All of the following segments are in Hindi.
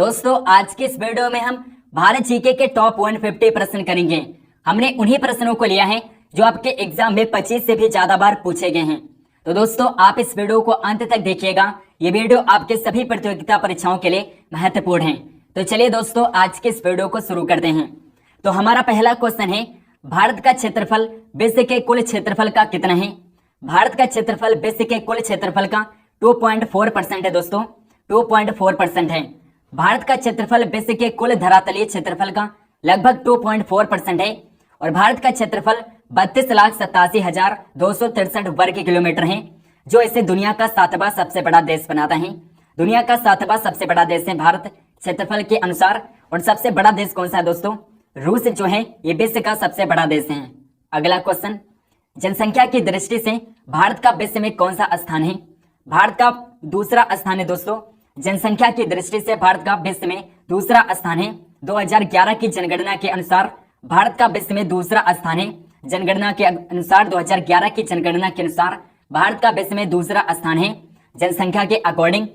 दोस्तों आज के इस वीडियो में हम भारत जीके के टॉप 150 प्रश्न करेंगे। हमने उन्हीं प्रश्नों को लिया है जो आपके एग्जाम में 25 से भी ज्यादा बार पूछे गए हैं। तो दोस्तों आप इस वीडियो को अंत तक देखिएगा। ये वीडियो आपके सभी प्रतियोगिता परीक्षाओं के लिए महत्वपूर्ण है। तो चलिए दोस्तों आज के इस वीडियो को शुरू करते हैं। तो हमारा पहला क्वेश्चन है, भारत का क्षेत्रफल विश्व के कुल क्षेत्रफल का कितना है? भारत का क्षेत्रफल विश्व के कुल क्षेत्रफल का 2.4% है दोस्तों, 2.4% है। भारत का क्षेत्रफल विश्व के कुल धरातलीय क्षेत्रफल का लगभग 2.4% है और भारत का क्षेत्रफल 32,87,263 वर्ग किलोमीटर है, जो इसे दुनिया का 7वां सबसे बड़ा देश बनाता है। दुनिया का 7वां सबसे बड़ा देश है भारत क्षेत्रफल के अनुसार। और सबसे बड़ा देश कौन सा है दोस्तों? रूस जो है ये विश्व का सबसे बड़ा देश है। अगला क्वेश्चन, जनसंख्या की दृष्टि से भारत का विश्व में कौन सा स्थान है? भारत का दूसरा स्थान है दोस्तों। जनसंख्या की दृष्टि से भारत का विश्व में दूसरा स्थान है। 2011 की जनगणना के अनुसार भारत का विश्व में दूसरा स्थान है। जनगणना के अनुसार 2011 की जनगणना के अनुसार भारत का विश्व में दूसरा स्थान है जनसंख्या के अकॉर्डिंग।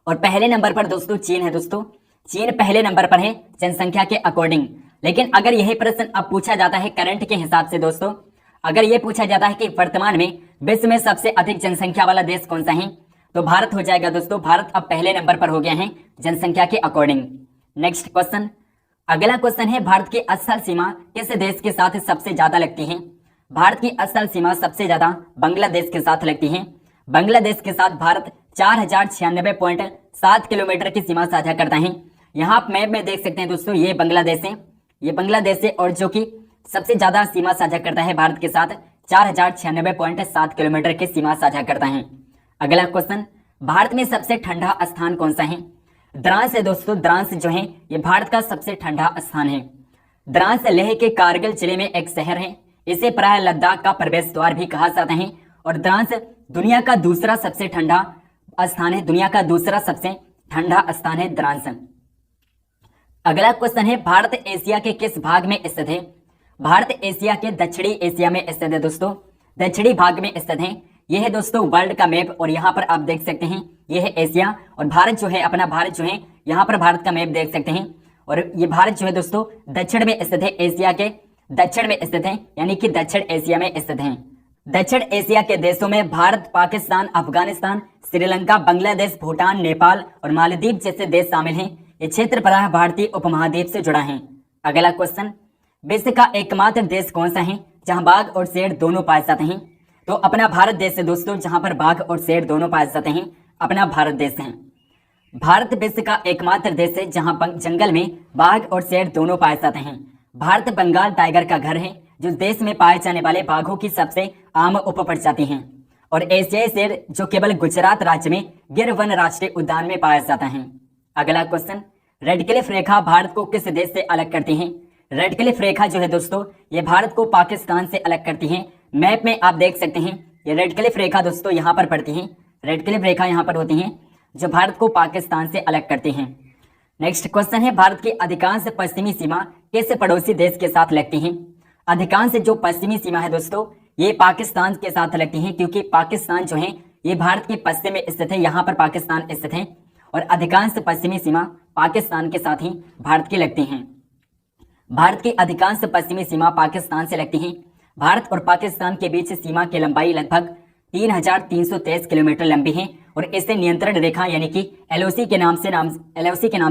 और पहले नंबर पर दोस्तों चीन है। दोस्तों चीन पहले नंबर पर है जनसंख्या के अकॉर्डिंग। लेकिन अगर यही प्रश्न अब पूछा जाता है करंट के हिसाब से दोस्तों, अगर ये पूछा जाता है कि वर्तमान में विश्व में सबसे अधिक जनसंख्या वाला देश कौन सा है, तो भारत हो जाएगा दोस्तों। भारत अब पहले नंबर पर हो गया है जनसंख्या के अकॉर्डिंग। नेक्स्ट क्वेश्चन, अगला क्वेश्चन है, भारत की स्थल सीमा किस देश के साथ सबसे ज्यादा लगती है? भारत की स्थल सीमा सबसे ज्यादा बांग्लादेश के साथ लगती है। बांग्लादेश के साथ भारत 4096.7 किलोमीटर की सीमा साझा करता है। यहाँ आप मैप में देख सकते हैं दोस्तों, ये बांग्लादेश है, ये बांग्लादेश है और जो कि सबसे ज्यादा सीमा साझा करता है भारत के साथ 4096.7 किलोमीटर की सीमा साझा करता है। अगला क्वेश्चन, भारत में सबसे ठंडा स्थान कौन सा है? द्रास है दोस्तों। द्रास जो है ये भारत का सबसे ठंडा स्थान है। द्रास लेह के कारगिल जिले में एक शहर है। इसे प्राय लद्दाख का प्रवेश द्वार भी कहा जाता है। और द्रास दुनिया का दूसरा सबसे ठंडा स्थान है। दुनिया का दूसरा सबसे ठंडा स्थान है द्रास। अगला क्वेश्चन है, भारत एशिया के किस भाग में स्थित है? भारत एशिया के दक्षिणी एशिया में स्थित है दोस्तों, दक्षिणी भाग में स्थित है। यह है दोस्तों वर्ल्ड का मैप और यहाँ पर आप देख सकते हैं यह है एशिया और भारत जो है अपना भारत जो है यहाँ पर भारत का मैप देख सकते हैं। और ये भारत जो है दोस्तों दक्षिण में स्थित है, एशिया के दक्षिण में स्थित है, यानी कि दक्षिण एशिया में स्थित है। दक्षिण एशिया के देशों में भारत, पाकिस्तान, अफगानिस्तान, श्रीलंका, बांग्लादेश, भूटान, नेपाल और मालदीव जैसे देश शामिल हैं। ये क्षेत्र प्रायः भारतीय उपमहाद्वीप से जुड़ा है। अगला क्वेश्चन, विश्व का एकमात्र देश कौन सा है जहां बाघ और शेर दोनों पाए जाते हैं? तो अपना भारत देश है दोस्तों, जहां पर बाघ और शेर दोनों पाए जाते हैं, अपना भारत देश है। भारत विश्व का एकमात्र देश है जहां जंगल में बाघ और शेर दोनों पाए जाते हैं। भारत बंगाल टाइगर का घर है, जो देश में पाए जाने वाले बाघों की सबसे आम उपप्रजाति है। और एशियाई शेर जो केवल गुजरात राज्य में गिर वन राष्ट्रीय उद्यान में पाया जाता है। अगला क्वेश्चन, रेड क्लिफ रेखा भारत को किस देश से अलग करती है? रेड क्लिफ रेखा जो है दोस्तों ये भारत को पाकिस्तान से अलग करती है। मैप में आप देख सकते हैं ये रेड क्लिफ रेखा दोस्तों यहाँ पर पड़ती है। रेड क्लिफ रेखा यहाँ पर होती है जो भारत को पाकिस्तान से अलग करती हैं। नेक्स्ट क्वेश्चन है, भारत की अधिकांश पश्चिमी सीमा किस पड़ोसी देश के साथ लगती है? अधिकांश जो पश्चिमी सीमा है दोस्तों ये पाकिस्तान के साथ लगती है, क्योंकि पाकिस्तान जो है ये भारत के पश्चिम में स्थित है, यहाँ पर पाकिस्तान स्थित है और अधिकांश पश्चिमी सीमा पाकिस्तान के साथ ही भारत की लगती हैं। भारत की अधिकांश पश्चिमी सीमा पाकिस्तान से लगती है। भारत और पाकिस्तान के बीच सीमा की लंबाई लगभग 3,323 किलोमीटर लंबी है और इसे नियंत्रण रेखा यानी कि एलओसी के नाम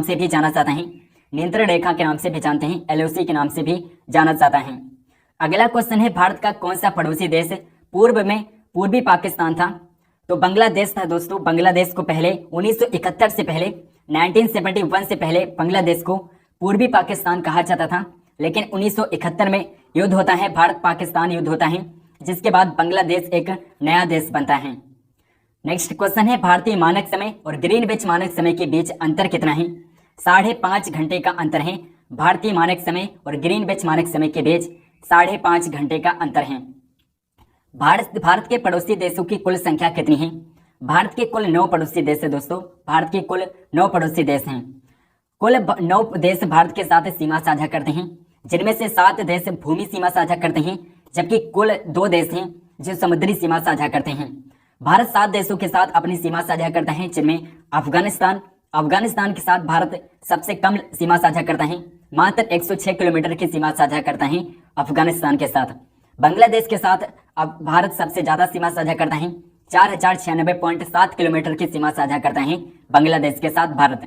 से भी जाना जाता है। नियंत्रण रेखा के नाम से भी जानते हैं, एलओसी के नाम से भी जाना जाता है। अगला क्वेश्चन है, भारत का कौन सा पड़ोसी देश पूर्व में पूर्वी पाकिस्तान था? तो बांग्लादेश था दोस्तों। बांग्लादेश को पहले 1971 से पहले 1971 से पहले बांग्लादेश को पूर्वी पाकिस्तान कहा जाता था। लेकिन 1971 में युद्ध होता है, भारत पाकिस्तान युद्ध होता है, जिसके बाद बांग्लादेश एक नया देश बनता है। नेक्स्ट क्वेश्चन है, भारतीय मानक समय और ग्रीनविच मानक समय के बीच अंतर कितना है? 5.5 घंटे का अंतर है। भारतीय मानक समय और ग्रीनविच मानक समय के बीच 5.5 घंटे का अंतर है। भारत के पड़ोसी देशों की कुल संख्या कितनी है? भारत के कुल 9 पड़ोसी देश है दोस्तों। भारत के कुल 9 पड़ोसी देश हैं। कुल 9 देश भारत के साथ सीमा साझा करते हैं, जिनमें से 7 देश भूमि सीमा साझा करते हैं, जबकि कुल 2 देश हैं जो समुद्री सीमा साझा करते हैं। भारत 7 देशों के साथ अपनी सीमा साझा करता है, जिनमें अफगानिस्तान, अफगानिस्तान के साथ भारत सबसे कम सीमा साझा करता है, मात्र 106 किलोमीटर की सीमा साझा करता है अफगानिस्तान के साथ। बांग्लादेश के साथ अब भारत सबसे ज्यादा सीमा साझा करता है, 4096.7 किलोमीटर की सीमा साझा करता है बांग्लादेश के साथ भारत।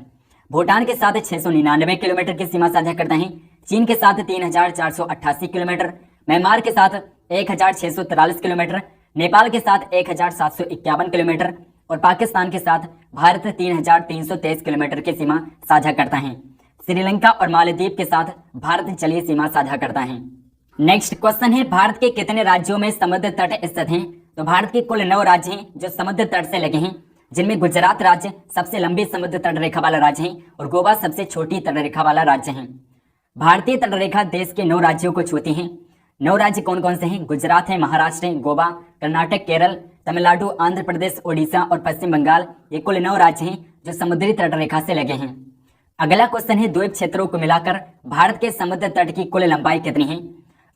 भूटान के साथ 699 किलोमीटर की सीमा साझा करता है, चीन के साथ 3488 किलोमीटर, म्यांमार के साथ 1643 किलोमीटर, नेपाल के साथ 1751 किलोमीटर और पाकिस्तान के साथ भारत 3323 किलोमीटर की सीमा साझा करता है। श्रीलंका और मालदीव के साथ भारत जलीय सीमा साझा करता है। नेक्स्ट क्वेश्चन है, भारत के कितने राज्यों में समुद्र तट स्थित हैं? तो भारत के कुल 9 राज्य हैं जो समुद्र तट से लगे हैं, जिनमें गुजरात राज्य सबसे लंबी समुद्र तट रेखा वाला राज्य है और गोवा सबसे छोटी तट रेखा वाला राज्य है। भारतीय तट रेखा देश के 9 राज्यों को छूती है। 9 राज्य कौन कौन से हैं? गुजरात है, महाराष्ट्र है, गोवा, कर्नाटक, केरल, तमिलनाडु, आंध्र प्रदेश, ओडिशा और पश्चिम बंगाल। ये कुल 9 राज्य हैं जो समुद्री तट रेखा से लगे हैं। अगला क्वेश्चन है, द्वीप क्षेत्रों को मिलाकर भारत के समुद्र तट की कुल लंबाई कितनी है?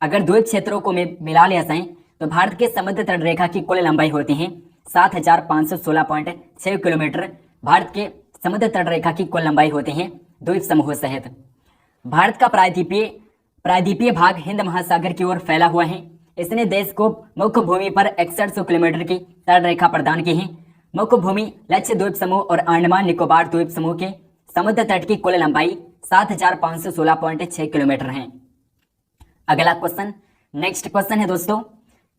अगर द्वीप क्षेत्रों को मिला लिया जाए तो भारत के समुद्र तट रेखा की कुल लंबाई होती है 7516.6 किलोमीटर। भारत के समुद्र तट रेखा की कुल लंबाई होती है द्वीप समूह सहित। भारत का प्रायद्वीपीय भाग हिंद महासागर की ओर फैला हुआ है। इसने देश को मुख्य भूमि पर 6100 किलोमीटर की तट रेखा प्रदान की है। मुख्य भूमि, लक्ष्य द्वीप समूह और अंडमान निकोबार द्वीप समूह के समुद्र तट की कुल लंबाई 7516.6 किलोमीटर है। अगला क्वेश्चन, नेक्स्ट क्वेश्चन है दोस्तों,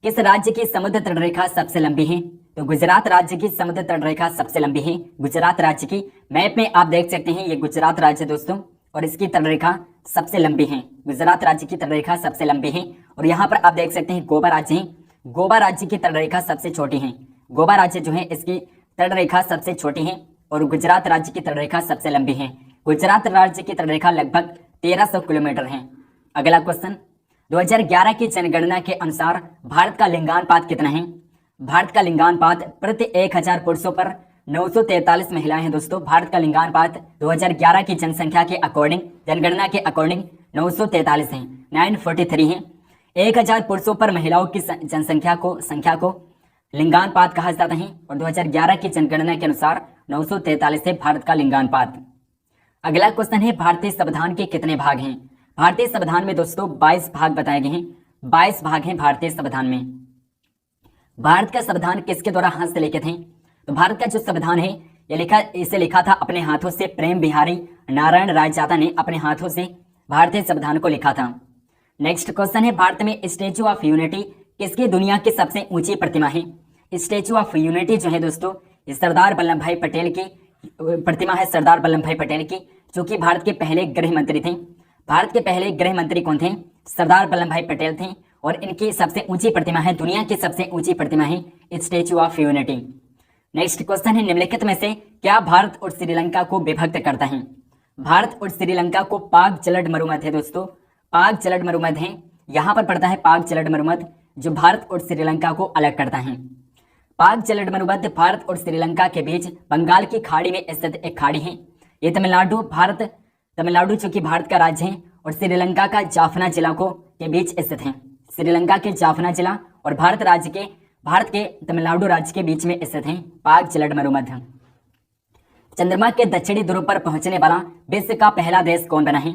किस राज्य की समुद्र तट रेखा सबसे लंबी है? तो गुजरात राज्य की समुद्र तट रेखा सबसे लंबी है। गुजरात राज्य की मैप में आप देख सकते हैं, ये गुजरात राज्य दोस्तों और इसकी तट रेखा सबसे लंबी है। गुजरात राज्य की तट रेखा सबसे लंबी है और यहाँ पर आप देख सकते हैं गोवा राज्य है। गोवा राज्य की तट रेखा सबसे छोटी है। गोवा राज्य जो है इसकी तट रेखा सबसे छोटी है और गुजरात राज्य की तट रेखा सबसे लंबी है। गुजरात राज्य की तट रेखा लगभग 1300 किलोमीटर है। अगला क्वेश्चन, 2011 की जनगणना के अनुसार भारत का लिंगानुपात कितना है? भारत का लिंगानुपात प्रति 1000 पुरुषों पर 943 महिलाएं हैं दोस्तों। भारत का लिंगानुपात 2011 की जनसंख्या के अकॉर्डिंग, जनगणना के अकॉर्डिंग 943 है, 943 है। 1000 पुरुषों पर महिलाओं की संख्या को लिंगानुपात कहा जाता है और 2011 की जनगणना के अनुसार 943 है भारत का लिंगानुपात। अगला क्वेश्चन है, भारतीय संविधान के कितने भाग हैं? भारतीय संविधान में दोस्तों 22 भाग बताए गए हैं। 22 भाग हैं भारतीय संविधान में। भारत का संविधान किसके द्वारा हस्तलिखित है? तो भारत का जो संविधान है इसे लिखा था अपने हाथों से प्रेम बिहारी नारायण रायजादा ने अपने हाथों से भारतीय संविधान को लिखा था। नेक्स्ट क्वेश्चन है, भारत में स्टेचू ऑफ यूनिटी किसकी दुनिया की सबसे ऊंची प्रतिमा है? स्टेचू ऑफ यूनिटी जो है दोस्तों सरदार वल्लभ भाई पटेल की प्रतिमा है, सरदार वल्लभ भाई पटेल की, जो कि भारत के पहले गृह मंत्री थे। भारत के पहले गृह मंत्री कौन थे? सरदार वल्लभ भाई पटेल थे और इनकी सबसे ऊंची प्रतिमा है, दुनिया की सबसे ऊंची प्रतिमा है statue of unity. Next question है, निम्नलिखित में से क्या भारत और श्रीलंका को विभक्त करता है? भारत और श्रीलंका को पाक जलड मरुमध्य है दोस्तों, पाक जलड मरुमध्य है। यहाँ पर पड़ता है पाक जलड मरुमध्य जो भारत और श्रीलंका को अलग करता है। पाक जलड मरुमध्य भारत और श्रीलंका के बीच बंगाल की खाड़ी में स्थित एक खाड़ी है। ये तमिलनाडु जो कि भारत का राज्य है और श्रीलंका का जाफना जिला के बीच स्थित है। श्रीलंका के जाफना जिला और भारत के तमिलनाडु राज्य के बीच में स्थित है पाक जलड मरुमध्य। चंद्रमा के दक्षिणी ध्रुव पर पहुंचने वाला विश्व का पहला देश कौन बना है?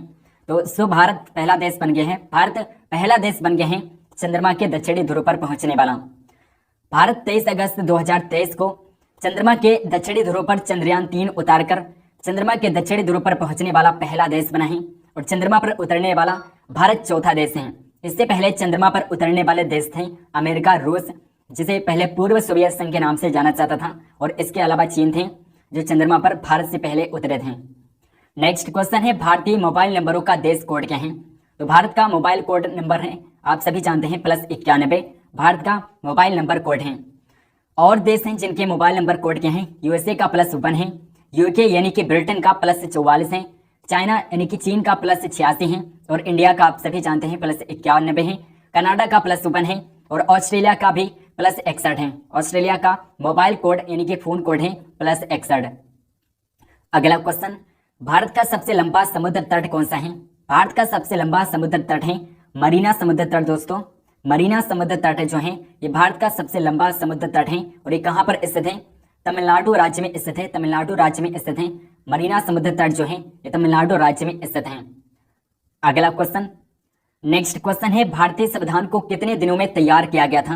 तो भारत पहला देश बन गया है। भारत पहला देश बन गया है चंद्रमा के दक्षिणी ध्रुव पर पहुंचने वाला। भारत 23 अगस्त 2023 को चंद्रमा के दक्षिणी ध्रुव पर चंद्रयान 3 उतारकर चंद्रमा के दक्षिणी ध्रुव पर पहुंचने वाला पहला देश बना है और चंद्रमा पर उतरने वाला भारत चौथा देश है। इससे पहले चंद्रमा पर उतरने वाले देश थे अमेरिका, रूस, जिसे पहले पूर्व सोवियत संघ के नाम से जाना जाता था, और इसके अलावा चीन थे जो चंद्रमा पर भारत से पहले उतरे थे। नेक्स्ट क्वेश्चन है, भारतीय मोबाइल नंबरों का देश कोड क्या है? तो भारत का मोबाइल कोड नंबर है, आप सभी जानते हैं, +91 भारत का मोबाइल नंबर कोड है। और देश हैं जिनके मोबाइल नंबर कोड क्या है? यूएसए का +1 है, यूके यानी कि ब्रिटेन का +44 है, चाइना यानी कि चीन का +86 है और इंडिया का आप सभी जानते हैं +91 है, कनाडा का +1 है और ऑस्ट्रेलिया का भी +61 है। ऑस्ट्रेलिया का मोबाइल कोड यानी कि फोन कोड है +61। अगला क्वेश्चन, भारत का सबसे लंबा समुद्र तट कौन सा है? भारत का सबसे लंबा समुद्र तट है मरीना समुद्र तट दोस्तों। मरीना समुद्र तट जो है ये भारत का सबसे लंबा समुद्र तट है और ये कहाँ पर स्थित है? तमिलनाडु राज्य में स्थित है। तमिलनाडु राज्य में स्थित है मरीना समुद्र तट जो है ये तमिलनाडु राज्य में स्थित है। अगला क्वेश्चन, नेक्स्ट क्वेश्चन है भारतीय संविधान को कितने दिनों में तैयार किया गया था?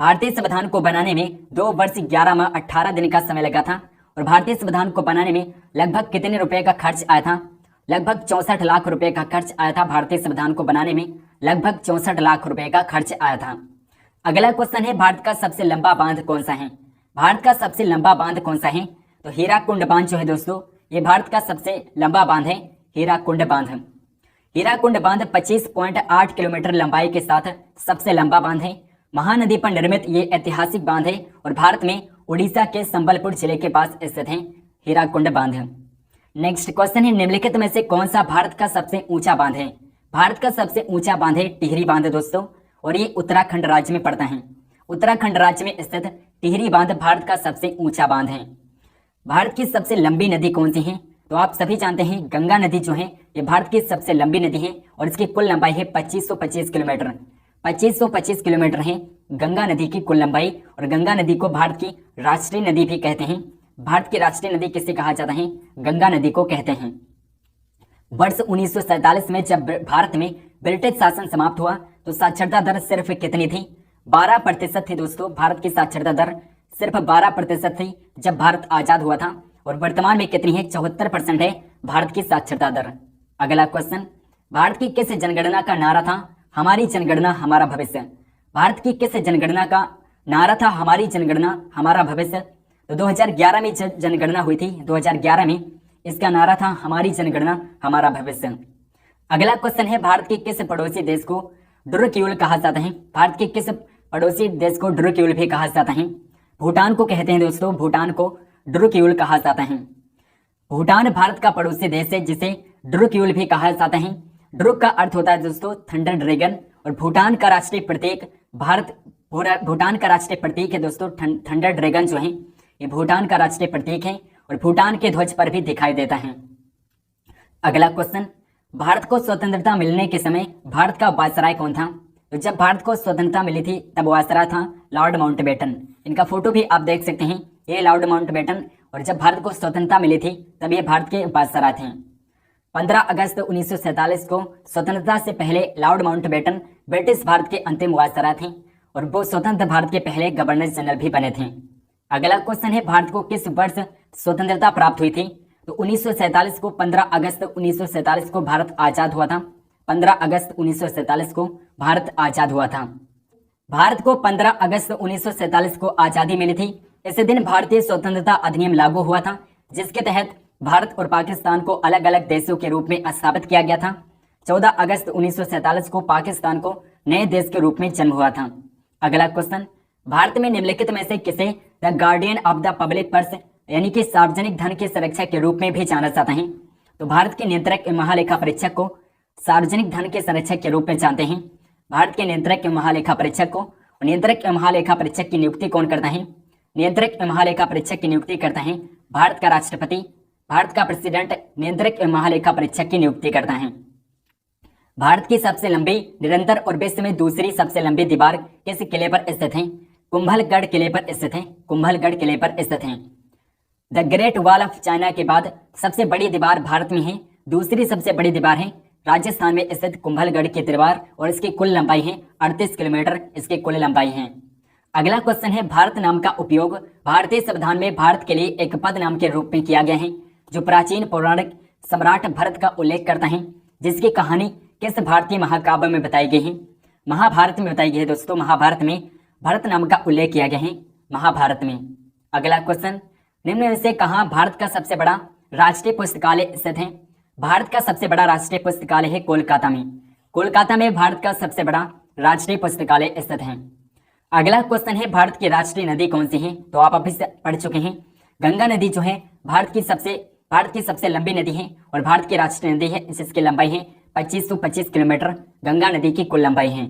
भारतीय संविधान को बनाने में 2 वर्ष 11 माह 18 दिन का समय लगा था। और भारतीय संविधान को बनाने में लगभग कितने रुपए का खर्च आया था? लगभग 64 लाख रुपए का खर्च आया था। भारतीय संविधान को बनाने में लगभग 64 लाख रुपए का खर्च आया था। अगला क्वेश्चन है भारत का सबसे लंबा बांध कौन सा है? भारत का सबसे लंबा बांध कौन सा है? तो हीराकुंड बांध जो है दोस्तों, ये भारत का सबसे लंबा बांध है, हीराकुंड बांध। हीराकुंड बांध 25.8 किलोमीटर लंबाई के साथ सबसे लंबा बांध है। महानदी पर निर्मित ये ऐतिहासिक बांध है और भारत में उड़ीसा के संबलपुर जिले के पास स्थित है हीराकुंड बांध। नेक्स्ट क्वेश्चन है निम्नलिखित में से कौन सा भारत का सबसे ऊंचा बांध है? भारत का सबसे ऊंचा बांध है टिहरी बांध दोस्तों, और ये उत्तराखंड राज्य में पड़ता है। उत्तराखंड राज्य में स्थित टिहरी बांध भारत का सबसे ऊंचा बांध है। भारत की सबसे लंबी नदी कौन सी है? तो आप सभी जानते हैं गंगा नदी जो है ये भारत की सबसे लंबी नदी है और इसकी कुल लंबाई है 2525 किलोमीटर। 2525 किलोमीटर है गंगा नदी की कुल लंबाई। और गंगा नदी को भारत की राष्ट्रीय नदी भी कहते हैं। भारत की राष्ट्रीय नदी किसे कहा जाता है? गंगा नदी को कहते हैं। वर्ष 1947 में जब भारत में ब्रिटिश शासन समाप्त हुआ तो साक्षरता दर सिर्फ कितनी थी? 12% थी दोस्तों। भारत की साक्षरता दर सिर्फ 12% थी जब भारत आजाद हुआ था, और वर्तमान में कितनी है? 74% है भारत की साक्षरता दर। अगला क्वेश्चन, भारत की किस जनगणना का नारा था हमारी जनगणना हमारा भविष्य? भारत की किस जनगणना का नारा था हमारी जनगणना हमारा भविष्य? तो 2011 में जनगणना हुई थी। 2011 में इसका नारा था हमारी जनगणना हमारा भविष्य। अगला क्वेश्चन है भारत के किस पड़ोसी देश को ड्रुक्यूल कहा जाता है? भारत के किस पड़ोसी देश को ड्रुक्यूल भी कहा जाता है? भूटान को कहते हैं दोस्तों, भूटान को ड्रुक्यूल कहा जाता है। भूटान भारत का पड़ोसी देश है जिसे ड्रुक्यूल भी कहा जाता है। ड्रुक का अर्थ होता है दोस्तों थंडर ड्रैगन, और भूटान का राष्ट्रीय प्रतीक भूटान का राष्ट्रीय प्रतीक है दोस्तों थंडर ड्रैगन जो है ये भूटान का राष्ट्रीय प्रतीक है और भूटान के ध्वज पर भी दिखाई देता है। अगला क्वेश्चन, भारत को स्वतंत्रता मिलने के समय भारत का वायसराय कौन था? तो जब भारत को स्वतंत्रता मिली थी तब वायसराय था लॉर्ड माउंटबेटन। इनका फोटो भी आप देख सकते हैं, ये लॉर्ड माउंटबेटन। और जब भारत को स्वतंत्रता मिली थी तब ये भारत के वायसराय थे। 15 अगस्त 1947 को स्वतंत्रता से पहले लॉर्ड माउंटबेटन ब्रिटिश भारत के अंतिम वायसराय थे और वो स्वतंत्र भारत के पहले गवर्नर जनरल भी बने थे। अगला क्वेश्चन है भारत को किस वर्ष स्वतंत्रता प्राप्त हुई थी? तो 1947 को 15 अगस्त 1947 को भारत आजाद हुआ था। 15 अगस्त 1947 को भारत आजाद हुआ था। भारत को 15 अगस्त 1947 को आजादी मिली थी। इस दिन भारतीय स्वतंत्रता अधिनियम लागू हुआ था जिसके तहत भारत और पाकिस्तान को अलग अलग देशों के रूप में स्थापित किया गया था। 14 अगस्त 1947 को पाकिस्तान को नए देश के रूप में जन्म हुआ था। अगला क्वेश्चन, भारत में निम्नलिखित में से किसे the guardian of the public purse यानी कि सार्वजनिक धन के संरक्षक के रूप में भी जाना जाता है? तो भारत के नियंत्रक महालेखा परीक्षक को सार्वजनिक धन के संरक्षक के रूप में जानते हैं। भारत के नियंत्रक महालेखा परीक्षक को नियंत्रक महालेखा परीक्षक की नियुक्ति कौन करता है? नियंत्रक महालेखा परीक्षक की नियुक्ति करता है भारत का राष्ट्रपति। भारत का प्रेसिडेंट नियंत्रक महालेखा परीक्षक की नियुक्ति करता है। भारत की सबसे लंबी निरंतर और विश्व में दूसरी सबसे लंबी दीवार किस किले पर स्थित है? कुंभलगढ़ किले पर स्थित है। कुंभलगढ़ किले पर स्थित है। The great wall of China के बाद सबसे बड़ी दीवार भारत में है। दूसरी सबसे बड़ी दीवार है राजस्थान में स्थित कुंभलगढ़ की दीवार और इसकी कुल लंबाई है 38 किलोमीटर इसकी कुल लंबाई है। अगला क्वेश्चन है भारत नाम का उपयोग भारतीय संविधान में भारत के लिए एक पद नाम के रूप में किया गया है जो प्राचीन पौराणिक सम्राट भरत का उल्लेख करता है, जिसकी कहानी किस भारतीय महाकाव्य में बताई गई है? महाभारत में बताई गई है दोस्तों। महाभारत में भरत नाम का उल्लेख किया गया है महाभारत में। अगला क्वेश्चन, निम्न में से कहाँ भारत का सबसे बड़ा राष्ट्रीय पुस्तकालय स्थित है? भारत का सबसे बड़ा राष्ट्रीय पुस्तकालय है कोलकाता में। कोलकाता में भारत का सबसे बड़ा राष्ट्रीय पुस्तकालय स्थित है। अगला क्वेश्चन है भारत की राष्ट्रीय नदी कौन सी है? तो आप अभी से पढ़ चुके हैं गंगा नदी जो है भारत की सबसे लंबी नदी है और भारत की राष्ट्रीय नदी है। इसकी लंबाई है 2525 किलोमीटर गंगा नदी की कुल लंबाई है।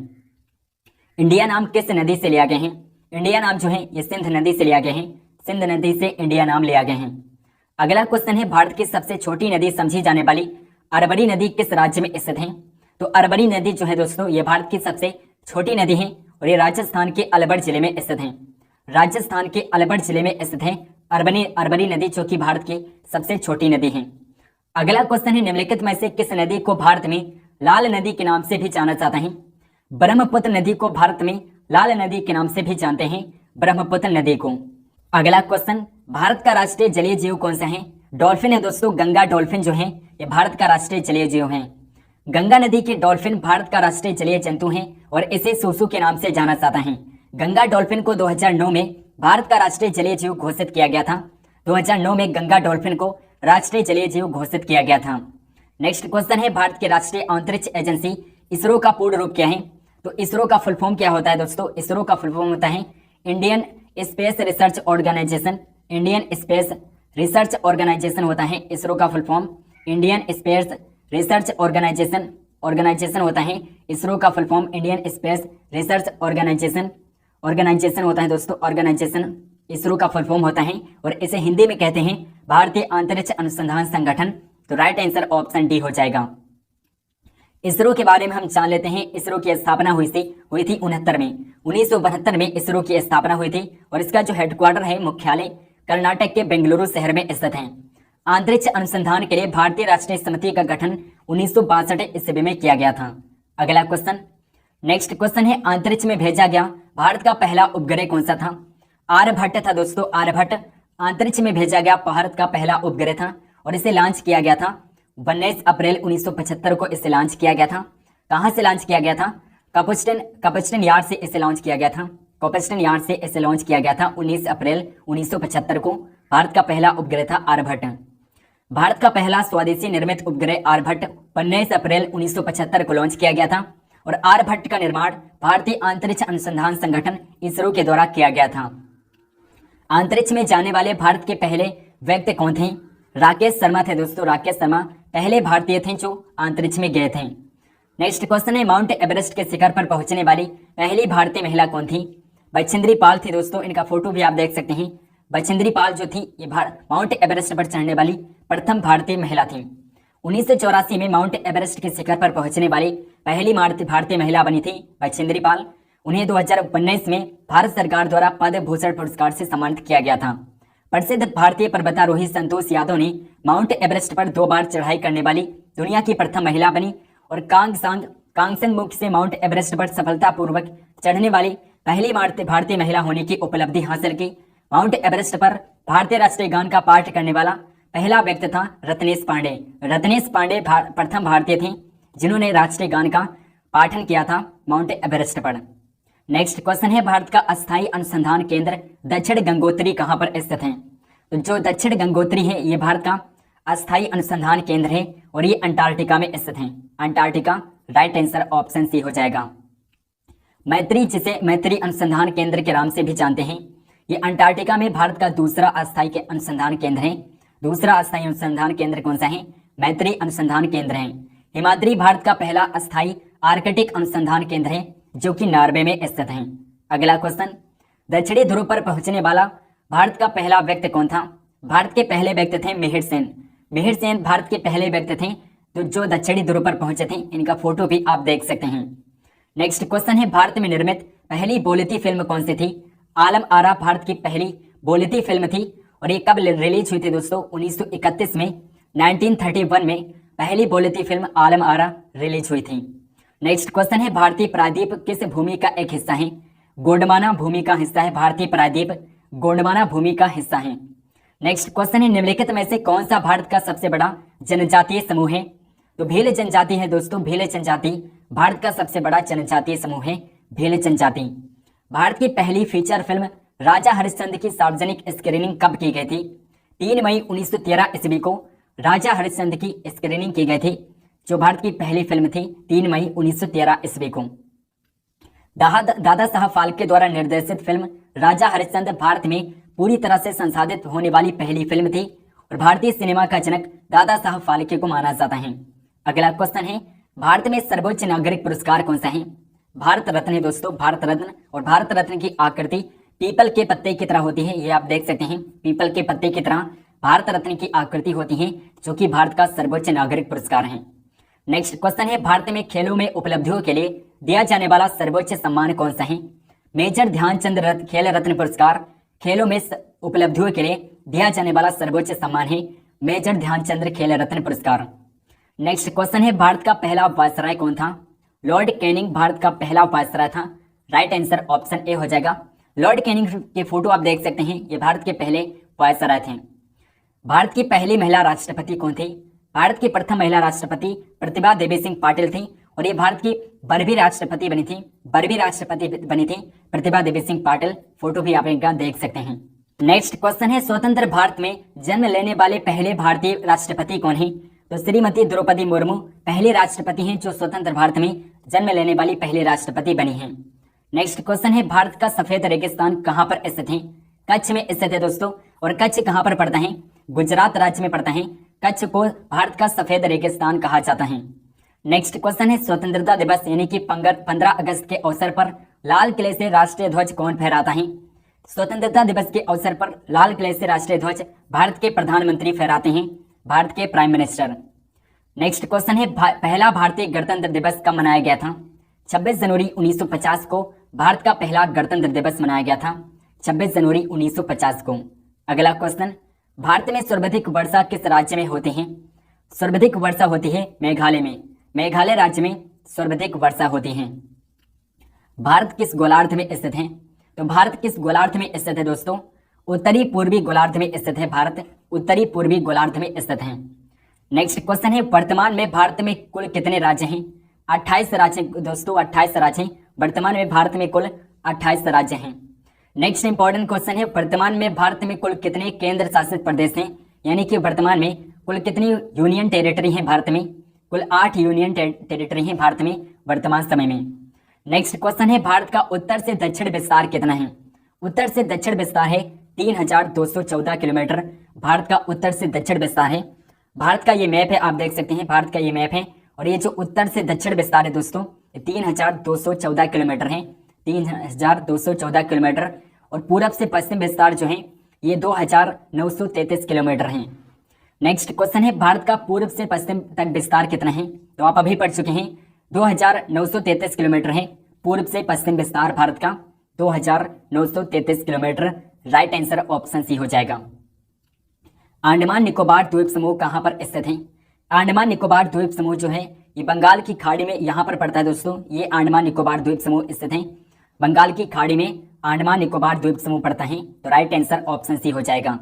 इंडिया नाम किस नदी से लिया गया है? इंडिया नाम जो है ये सिंध नदी से लिया गया है। सिंध नदी से इंडिया नाम लिया गया है। अगला क्वेश्चन है भारत की सबसे छोटी नदी समझी जाने वाली अरवली नदी किस राज्य में स्थित है? तो अरवली नदी जो है दोस्तों ये भारत की सबसे छोटी नदी है और ये राजस्थान के अलवर जिले में स्थित है। राजस्थान के अलवर जिले में स्थित है अरबनी नदी जो कि भारत की सबसे छोटी नदी है। अगला क्वेश्चन है, निम्नलिखित में से किस नदी को भारत में लाल नदी के नाम से भी जाना जाता है? ब्रह्मपुत्र नदी को भारत में लाल नदी के नाम से भी जानते हैं, ब्रह्मपुत्र नदी को। अगला क्वेश्चन, भारत का राष्ट्रीय जलीय जीव कौन सा है? डॉल्फिन है दोस्तों। गंगा डॉल्फिन जो है ये भारत का राष्ट्रीय जलीय जीव है। गंगा नदी के डॉल्फिन भारत का राष्ट्रीय जलीय जंतु है और इसे सूसू के नाम से जाना जाता है। गंगा डॉल्फिन को 2009 में भारत का राष्ट्रीय जलीय जीव घोषित किया गया था। 2009 में गंगा डॉल्फिन को राष्ट्रीय जलीय जीव घोषित किया गया था। नेक्स्ट क्वेश्चन है, भारत की राष्ट्रीय अंतरिक्ष एजेंसी इसरो का पूर्ण रूप क्या है? तो इसरो का फुल फॉर्म क्या होता है दोस्तों? इसरो का फुल फॉर्म होता है Indian space research organisation. Indian space research organisation होता है इसरो का full form. Indian space research organisation होता है इसरो का full form. Indian space research organisation होता है दोस्तों। ऑर्गेनाइजेशन इसरो का फुल फॉर्म होता है और इसे हिंदी में कहते हैं भारतीय अंतरिक्ष अनुसंधान संगठन। तो राइट आंसर ऑप्शन डी हो जाएगा। इसरो के बारे में हम जान लेते हैं। इसरो की स्थापना हुई थी 69 में। 1972 में इसरो की स्थापना हुई थी और इसका जो हेडक्वार्टर है, मुख्यालय कर्नाटक के बेंगलुरु शहर में स्थित है। अंतरिक्ष अनुसंधान के लिए भारतीय राष्ट्रीय समिति का गठन 1962 ईस्वी में किया गया था। अगला क्वेश्चन, नेक्स्ट क्वेश्चन है, अंतरिक्ष में भेजा गया भारत का पहला उपग्रह कौन सा था? आर्यभट्ट था दोस्तों। आर्यभट्ट अंतरिक्ष में भेजा गया भारत का पहला उपग्रह था और इसे लॉन्च किया गया था 19 अप्रैल 1975 को इसे लॉन्च किया गया था। कहां से लॉन्च किया गया था? कपस्टन यार्ड से इसे लॉन्च किया गया था। कपस्टन यार्ड से इसे लॉन्च किया गया था 19 अप्रैल 1975 को। भारत का पहला उपग्रह था आर्यभट्ट। भारत का पहला स्वदेशी निर्मित उपग्रह आर्यभट्ट 19 अप्रैल 1975 को लॉन्च किया गया था और आर्यभट्ट का निर्माण भारतीय अंतरिक्ष अनुसंधान संगठन इसरो के द्वारा किया गया था। अंतरिक्ष में जाने वाले भारत के पहले व्यक्ति कौन थे? राकेश शर्मा थे दोस्तों। राकेश शर्मा पहले भारतीय थे जो अंतरिक्ष में गए थे। नेक्स्ट क्वेश्चन है, माउंट एवरेस्ट के शिखर पर पहुंचने वाली पहली भारतीय महिला कौन थी? बछेंद्री पाल थी दोस्तों। इनका फोटो भी आप देख सकते हैं। बछेंद्री पाल जो थी ये माउंट एवरेस्ट पर चढ़ने वाली प्रथम भारतीय महिला थी। 1984 में माउंट एवरेस्ट के शिखर पर पहुंचने वाली पहली भारतीय महिला बनी थी बछेंद्री पाल। उन्हें 2019 में भारत सरकार द्वारा पद्म भूषण पुरस्कार से सम्मानित किया गया था। प्रसिद्ध भारतीय पर्वतारोही संतोष यादव ने माउंट एवरेस्ट पर 2 बार चढ़ाई करने वाली दुनिया की प्रथम महिला बनी और कांगसेनमुख से माउंट एवरेस्ट पर सफलतापूर्वक चढ़ने वाली पहली भारतीय महिला होने की उपलब्धि हासिल की। माउंट एवरेस्ट पर भारतीय राष्ट्रीय गान का पाठ करने वाला पहला व्यक्ति था रत्नेश पांडे। रत्नेश पांडे प्रथम भारतीय थे जिन्होंने राष्ट्रीय गान का पाठन किया था माउंट एवरेस्ट पर। नेक्स्ट क्वेश्चन है, भारत का अस्थायी अनुसंधान केंद्र दक्षिण गंगोत्री कहां पर स्थित है? तो जो दक्षिण गंगोत्री है ये भारत का अस्थायी अनुसंधान केंद्र है और ये अंटार्कटिका में स्थित है। Antarctica right answer option C हो जाएगा। मैत्री, जिसे मैत्री अनुसंधान केंद्र के नाम से भी जानते हैं, ये अंटार्कटिका में भारत का दूसरा अस्थायी अनुसंधान केंद्र है। दूसरा अस्थायी अनुसंधान केंद्र कौन सा है? मैत्री अनुसंधान केंद्र है। हिमाद्री भारत का पहला अस्थायी आर्कटिक अनुसंधान केंद्र है जो कि नॉर्वे में स्थित है। अगला क्वेश्चन, दक्षिणी ध्रुव पर पहुंचने वाला भारत का पहला व्यक्ति कौन था? भारत के पहले व्यक्ति थे मिहिर सेन। मिहिर सेन भारत के पहले व्यक्ति थे तो जो दक्षिणी ध्रुव पर पहुंचे थे। इनका फोटो भी आप देख सकते हैं। नेक्स्ट क्वेश्चन है, भारत में निर्मित पहली बोलती फिल्म कौन सी थी? आलम आरा भारत की पहली बोलती फिल्म थी और ये कब रिलीज हुई थी दोस्तों? 1931 में। 1931 में पहली बोलती फिल्म आलम आरा रिलीज हुई थी। नेक्स्ट क्वेश्चन है, भारतीय प्रायद्वीप किस भूमि का एक हिस्सा है? गोंडवाना भूमि का हिस्सा है। भारतीय प्रायद्वीप गोंडवाना भूमि का हिस्सा है। नेक्स्ट क्वेश्चन है, निम्नलिखित में से कौन सा भारत का सबसे बड़ा जनजातीय समूह है? तो भील जनजाति है दोस्तों। भील जनजाति भारत का सबसे बड़ा जनजातीय समूह है, भील जनजाति। भारत की पहली फीचर फिल्म राजा हरिश्चंद्र की सार्वजनिक स्क्रीनिंग कब की गई थी? 3 मई 1913 ईस्वी को राजा हरिश्चंद्र की स्क्रीनिंग की गई थी, जो भारत की पहली फिल्म थी। 3 मई 1913 ईस्वी को। दादा साहब फाल्के द्वारा निर्देशित फिल्म राजा हरिश्चंद्र भारत में पूरी तरह से संसाधित होने वाली पहली फिल्म थी और भारतीय सिनेमा का जनक दादा साहब फाल्के को माना जाता है। अगला क्वेश्चन है, भारत में सर्वोच्च नागरिक पुरस्कार कौन सा है? भारत रत्न है दोस्तों, भारत रत्न। और भारत रत्न की आकृति पीपल के पत्ते की तरह होती है। ये आप देख सकते हैं, पीपल के पत्ते की तरह भारत रत्न की आकृति होती है, जो कि भारत का सर्वोच्च नागरिक पुरस्कार है। नेक्स्ट क्वेश्चन है, भारत में खेलों में उपलब्धियों के लिए दिया जाने वाला सर्वोच्च सम्मान कौन सा है? मेजर ध्यानचंद खेल रत्न पुरस्कार, खेलों में उपलब्धियों के लिए दिया जाने वाला सर्वोच्च सम्मान है मेजर ध्यानचंद खेल रत्न पुरस्कार। नेक्स्ट क्वेश्चन है, भारत का पहला वायसराय कौन था? लॉर्ड कैनिंग भारत का पहला वायसराय था। राइट आंसर ऑप्शन ए हो जाएगा। लॉर्ड कैनिंग की फोटो आप देख सकते हैं, ये भारत के पहले वायसराय थे। भारत की पहली महिला राष्ट्रपति कौन थी? भारत की प्रथम महिला राष्ट्रपति प्रतिभा देवी सिंह पाटिल थी और ये भारत की 12वीं राष्ट्रपति बनी थी। 12वीं राष्ट्रपति बनी थी प्रतिभा देवी सिंह पाटिल। फोटो भी आप इनका देख सकते हैं। नेक्स्ट क्वेश्चन है, स्वतंत्र भारत में जन्म लेने वाले पहले भारतीय राष्ट्रपति कौन है? तो श्रीमती द्रौपदी मुर्मू पहली राष्ट्रपति हैं जो स्वतंत्र भारत में जन्म लेने वाली पहली राष्ट्रपति बनी हैं। नेक्स्ट क्वेश्चन है, भारत का सफेद रेगिस्तान कहां पर स्थित है? कच्छ में स्थित है दोस्तों। और कच्छ कहां पर पड़ता है? गुजरात राज्य में पड़ता है। कच्छ को भारत का सफेद रेगिस्तान कहा जाता है। नेक्स्ट क्वेश्चन है, स्वतंत्रता दिवस यानी कि 15 अगस्त के अवसर पर लाल किले से राष्ट्रीय ध्वज कौन फहराता है? स्वतंत्रता दिवस के अवसर पर लाल किले से राष्ट्रीय ध्वज भारत के प्रधानमंत्री फहराते हैं, भारत के प्राइम मिनिस्टर। नेक्स्ट क्वेश्चन है, पहला भारतीय गणतंत्र दिवस कब मनाया गया था? 26 जनवरी 1950 को भारत का पहला गणतंत्र दिवस मनाया गया था, 26 जनवरी 1950 को। अगला क्वेश्चन, भारत में सर्वाधिक वर्षा किस राज्य में होती है? सर्वाधिक वर्षा होती है मेघालय में। मेघालय राज्य में सर्वाधिक वर्षा होती है। भारत किस गोलार्ध में स्थित है? तो भारत किस गोलार्ध में स्थित है दोस्तों? उत्तरी पूर्वी गोलार्ध में स्थित है भारत, उत्तरी पूर्वी गोलार्ध में स्थित है। नेक्स्ट क्वेश्चन है, वर्तमान में भारत में कुल कितने राज्य हैं? 28 राज्य दोस्तों, 28 राज्य हैं। वर्तमान में भारत में कुल 28 राज्य हैं। नेक्स्ट इंपॉर्टेंट क्वेश्चन है, वर्तमान में भारत में कुल कितने केंद्र शासित प्रदेश हैं? यानी कि वर्तमान में कुल कितनी यूनियन टेरिटरी हैं भारत में? कुल 8 यूनियन टेरिटरी हैं भारत में वर्तमान समय में। नेक्स्ट क्वेश्चन है, भारत का उत्तर से दक्षिण विस्तार कितना है? उत्तर से दक्षिण विस्तार है 3214 किलोमीटर। भारत का उत्तर से दक्षिण विस्तार है। भारत का ये मैप है, आप देख सकते हैं भारत का ये मैप है। और ये जो उत्तर से दक्षिण विस्तार है दोस्तों, 3214 किलोमीटर है, 3214 किलोमीटर। और पूरब से पश्चिम विस्तार जो है ये 2933 किलोमीटर है। नेक्स्ट क्वेश्चन है, भारत का पूर्व से पश्चिम तक विस्तार कितना है? तो आप अभी पढ़ चुके हैं, 2933 किलोमीटर है पूर्व से पश्चिम विस्तार भारत का, 2933 kilometre. Right answer option C हो जाएगा। अंडमान निकोबार द्वीप समूह कहां पर स्थित है? अंडमान निकोबार द्वीप समूह जो है ये बंगाल की खाड़ी में यहां पर पड़ता है दोस्तों। ये अंडमान निकोबार द्वीप समूह स्थित है बंगाल की खाड़ी में, अंडमान निकोबार द्वीप समूह पड़ता है। तो राइट आंसर ऑप्शन सी हो जाएगा।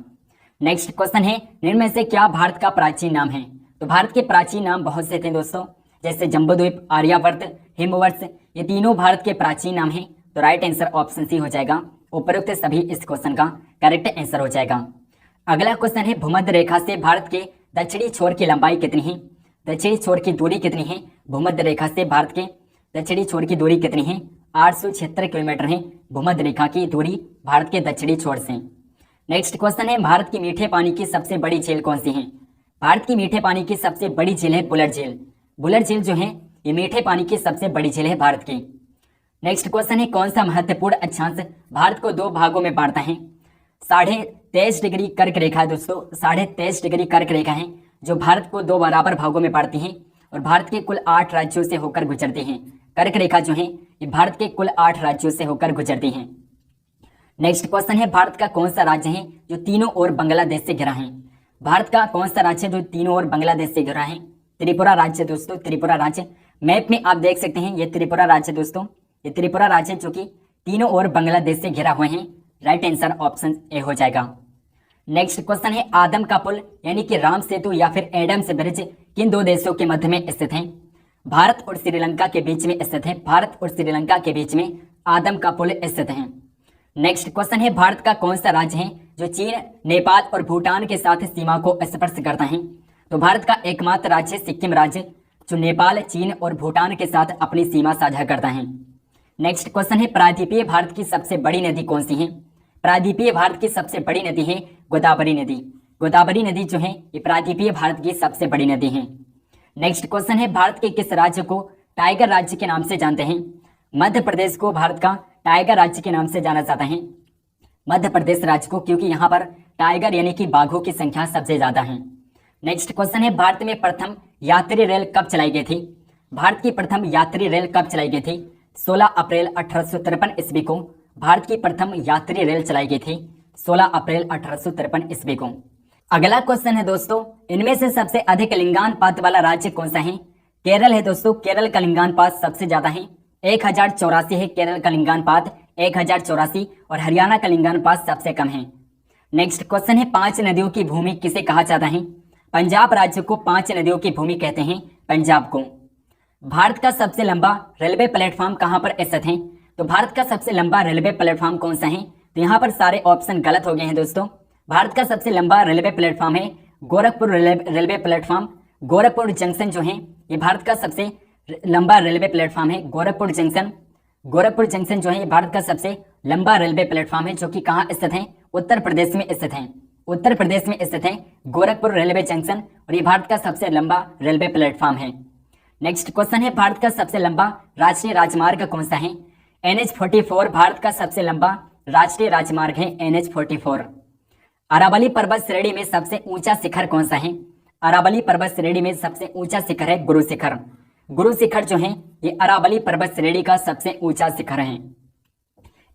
नेक्स्ट क्वेश्चन है, निम्न में से क्या भारत का प्राचीन नाम है? तो भारत के प्राचीन नाम बहुत से थे दोस्तों, जैसे जम्बूद्वीप, आर्यावर्त, हिमवर्ष, ये तीनों भारत के प्राचीन नाम हैं। तो राइट आंसर ऑप्शन सी हो जाएगा। उपरोक्त सभी इस क्वेश्चन का करेक्ट आंसर हो जाएगा। अगला क्वेश्चन है, भूमध्य रेखा से भारत के दक्षिणी छोर की लंबाई कितनी है? दक्षिणी छोर की दूरी कितनी है? भूमध्य रेखा से भारत के दक्षिणी छोर की दूरी कितनी है? 876 किलोमीटर है भूमध्य रेखा की दूरी भारत के दक्षिणी छोर से। नेक्स्ट क्वेश्चन है, भारत की मीठे पानी की सबसे बड़ी झील कौन सी है? भारत की मीठे पानी की सबसे बड़ी झील है बुलर झील। बुलर झील जो है ये मीठे पानी की सबसे बड़ी झील है भारत की। नेक्स्ट क्वेश्चन है, कौन सा महत्वपूर्ण अक्षांश भारत को दो भागों में बांटता है? 23.5 डिग्री कर्क रेखा है दोस्तों, 23.5 डिग्री कर्क रेखा है जो भारत को दो बराबर भागों में बांटती है और भारत के कुल 8 राज्यों से होकर गुजरती है। कर्क रेखा जो है ये भारत के कुल 8 राज्यों से होकर गुजरती है। नेक्स्ट क्वेश्चन है, भारत का कौन सा राज्य है जो तीनों ओर बांग्लादेश से घिरा है? भारत का कौन सा राज्य है जो तीनों ओर बांग्लादेश से घिरा है? त्रिपुरा राज्य दोस्तों, त्रिपुरा राज्य। मैप में आप देख सकते हैं ये त्रिपुरा राज्य दोस्तों, ये त्रिपुरा राज्य जो कि तीनों ओर बांग्लादेश से घिरा हुए हैं। राइट आंसर ऑप्शन ए हो जाएगा। नेक्स्ट क्वेश्चन है, आदम का पुल यानी कि राम सेतु या फिर एडम्स ब्रिज किन दो देशों के मध्य में स्थित है? भारत और श्रीलंका के बीच में स्थित है। भारत और श्रीलंका के बीच में आदम का पुल स्थित है। नेक्स्ट क्वेश्चन है, भारत का कौन सा राज्य है जो चीन, नेपाल और भूटान के साथ सीमा को स्पर्श करता है? तो भारत का एकमात्र राज्य सिक्किम राज्य जो नेपाल, चीन और भूटान के साथ अपनी सीमा साझा करता है। नेक्स्ट क्वेश्चन है, प्रायद्वीपीय भारत की सबसे बड़ी नदी कौन सी है? प्रायद्वीपीय भारत की सबसे बड़ी नदी है गोदावरी नदी। गोदावरी नदी जो है ये प्रायद्वीपीय भारत की सबसे बड़ी नदी है। नेक्स्ट क्वेश्चन है, भारत के किस राज्य को टाइगर राज्य के नाम से जानते हैं? मध्य प्रदेश को भारत का टाइगर राज्य के नाम से जाना जाता है, मध्य प्रदेश राज्य को, क्योंकि यहाँ पर टाइगर यानी कि बाघों की संख्या सबसे ज्यादा है। नेक्स्ट क्वेश्चन है, भारत में प्रथम यात्री रेल कब चलाई गई थी? भारत की प्रथम यात्री रेल कब चलाई गई थी? 16 अप्रैल 1853 ईस्वी को भारत की प्रथम यात्री रेल चलाई गई थी। 16 अप्रैल 1853 ईस्वी को। अगला क्वेश्चन है दोस्तों, इनमें से सबसे अधिक लिंगानुपात वाला राज्य कौन सा है? केरल है दोस्तों। केरल का लिंगानुपात सबसे ज्यादा है, 1084 है केरल का लिंगानुपात, 1084, और हरियाणा का लिंगानुपात सबसे कम है। नेक्स्ट क्वेश्चन है, 5 नदियों की भूमि किसे कहा जाता है? पंजाब राज्य को 5 नदियों की भूमि कहते हैं, पंजाब को। भारत का सबसे लंबा रेलवे प्लेटफॉर्म कहां पर स्थित है? तो भारत का सबसे लंबा रेलवे प्लेटफॉर्म कौन सा है? तो यहाँ पर सारे ऑप्शन गलत हो गए हैं दोस्तों। भारत का सबसे लंबा रेलवे प्लेटफॉर्म है Gorakhpur railway platform. Gorakhpur junction जो है ये भारत का सबसे लंबा रेलवे प्लेटफॉर्म है। गोरखपुर जंक्शन जो है ये भारत का सबसे लंबा रेलवे प्लेटफॉर्म है, जो कि कहाँ स्थित है? उत्तर प्रदेश में स्थित है। उत्तर प्रदेश में स्थित है गोरखपुर रेलवे जंक्शन, और ये भारत का सबसे लंबा रेलवे प्लेटफॉर्म है। नेक्स्ट क्वेश्चन है, भारत का सबसे लंबा राष्ट्रीय राजमार्ग कौन सा है? NH44 भारत का सबसे लंबा राष्ट्रीय राजमार्ग है, NH44। अरावली पर्वत श्रेणी में सबसे ऊंचा शिखर कौन सा है? अरावली पर्वत श्रेणी में सबसे ऊंचा शिखर है गुरु शिखर। गुरु शिखर जो है ये अरावली पर्वत श्रेणी का सबसे ऊंचा शिखर है।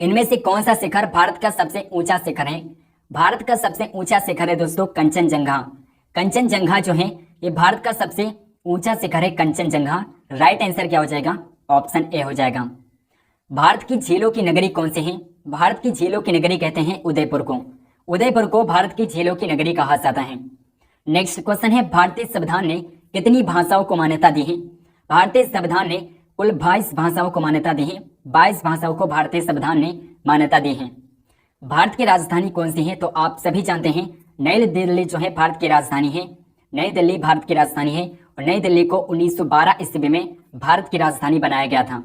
इनमें से कौन सा शिखर भारत का सबसे ऊंचा शिखर है? भारत का सबसे ऊंचा शिखर है दोस्तों कंचनजंगा। कंचनजंगा जो है ये भारत का सबसे ऊंचा शिखर है, कंचनजंगा। राइट आंसर क्या हो जाएगा? ऑप्शन ए हो जाएगा। भारत की झीलों की नगरी कौन सी है? भारत की झीलों की नगरी कहते हैं उदयपुर को। उदयपुर को भारत की झीलों की नगरी कहा जाता है। नेक्स्ट क्वेश्चन है, भारतीय संविधान ने कितनी भाषाओं को मान्यता दी है? भारतीय संविधान ने कुल 22 भाषाओं को मान्यता दी है। 22 भाषाओं को भारतीय संविधान ने मान्यता दी है। भारत की राजधानी कौन सी है? तो आप सभी जानते हैं नई दिल्ली जो है भारत की राजधानी है। नई दिल्ली भारत की राजधानी है, और नई दिल्ली को 1912 ईस्वी में भारत की राजधानी बनाया गया था।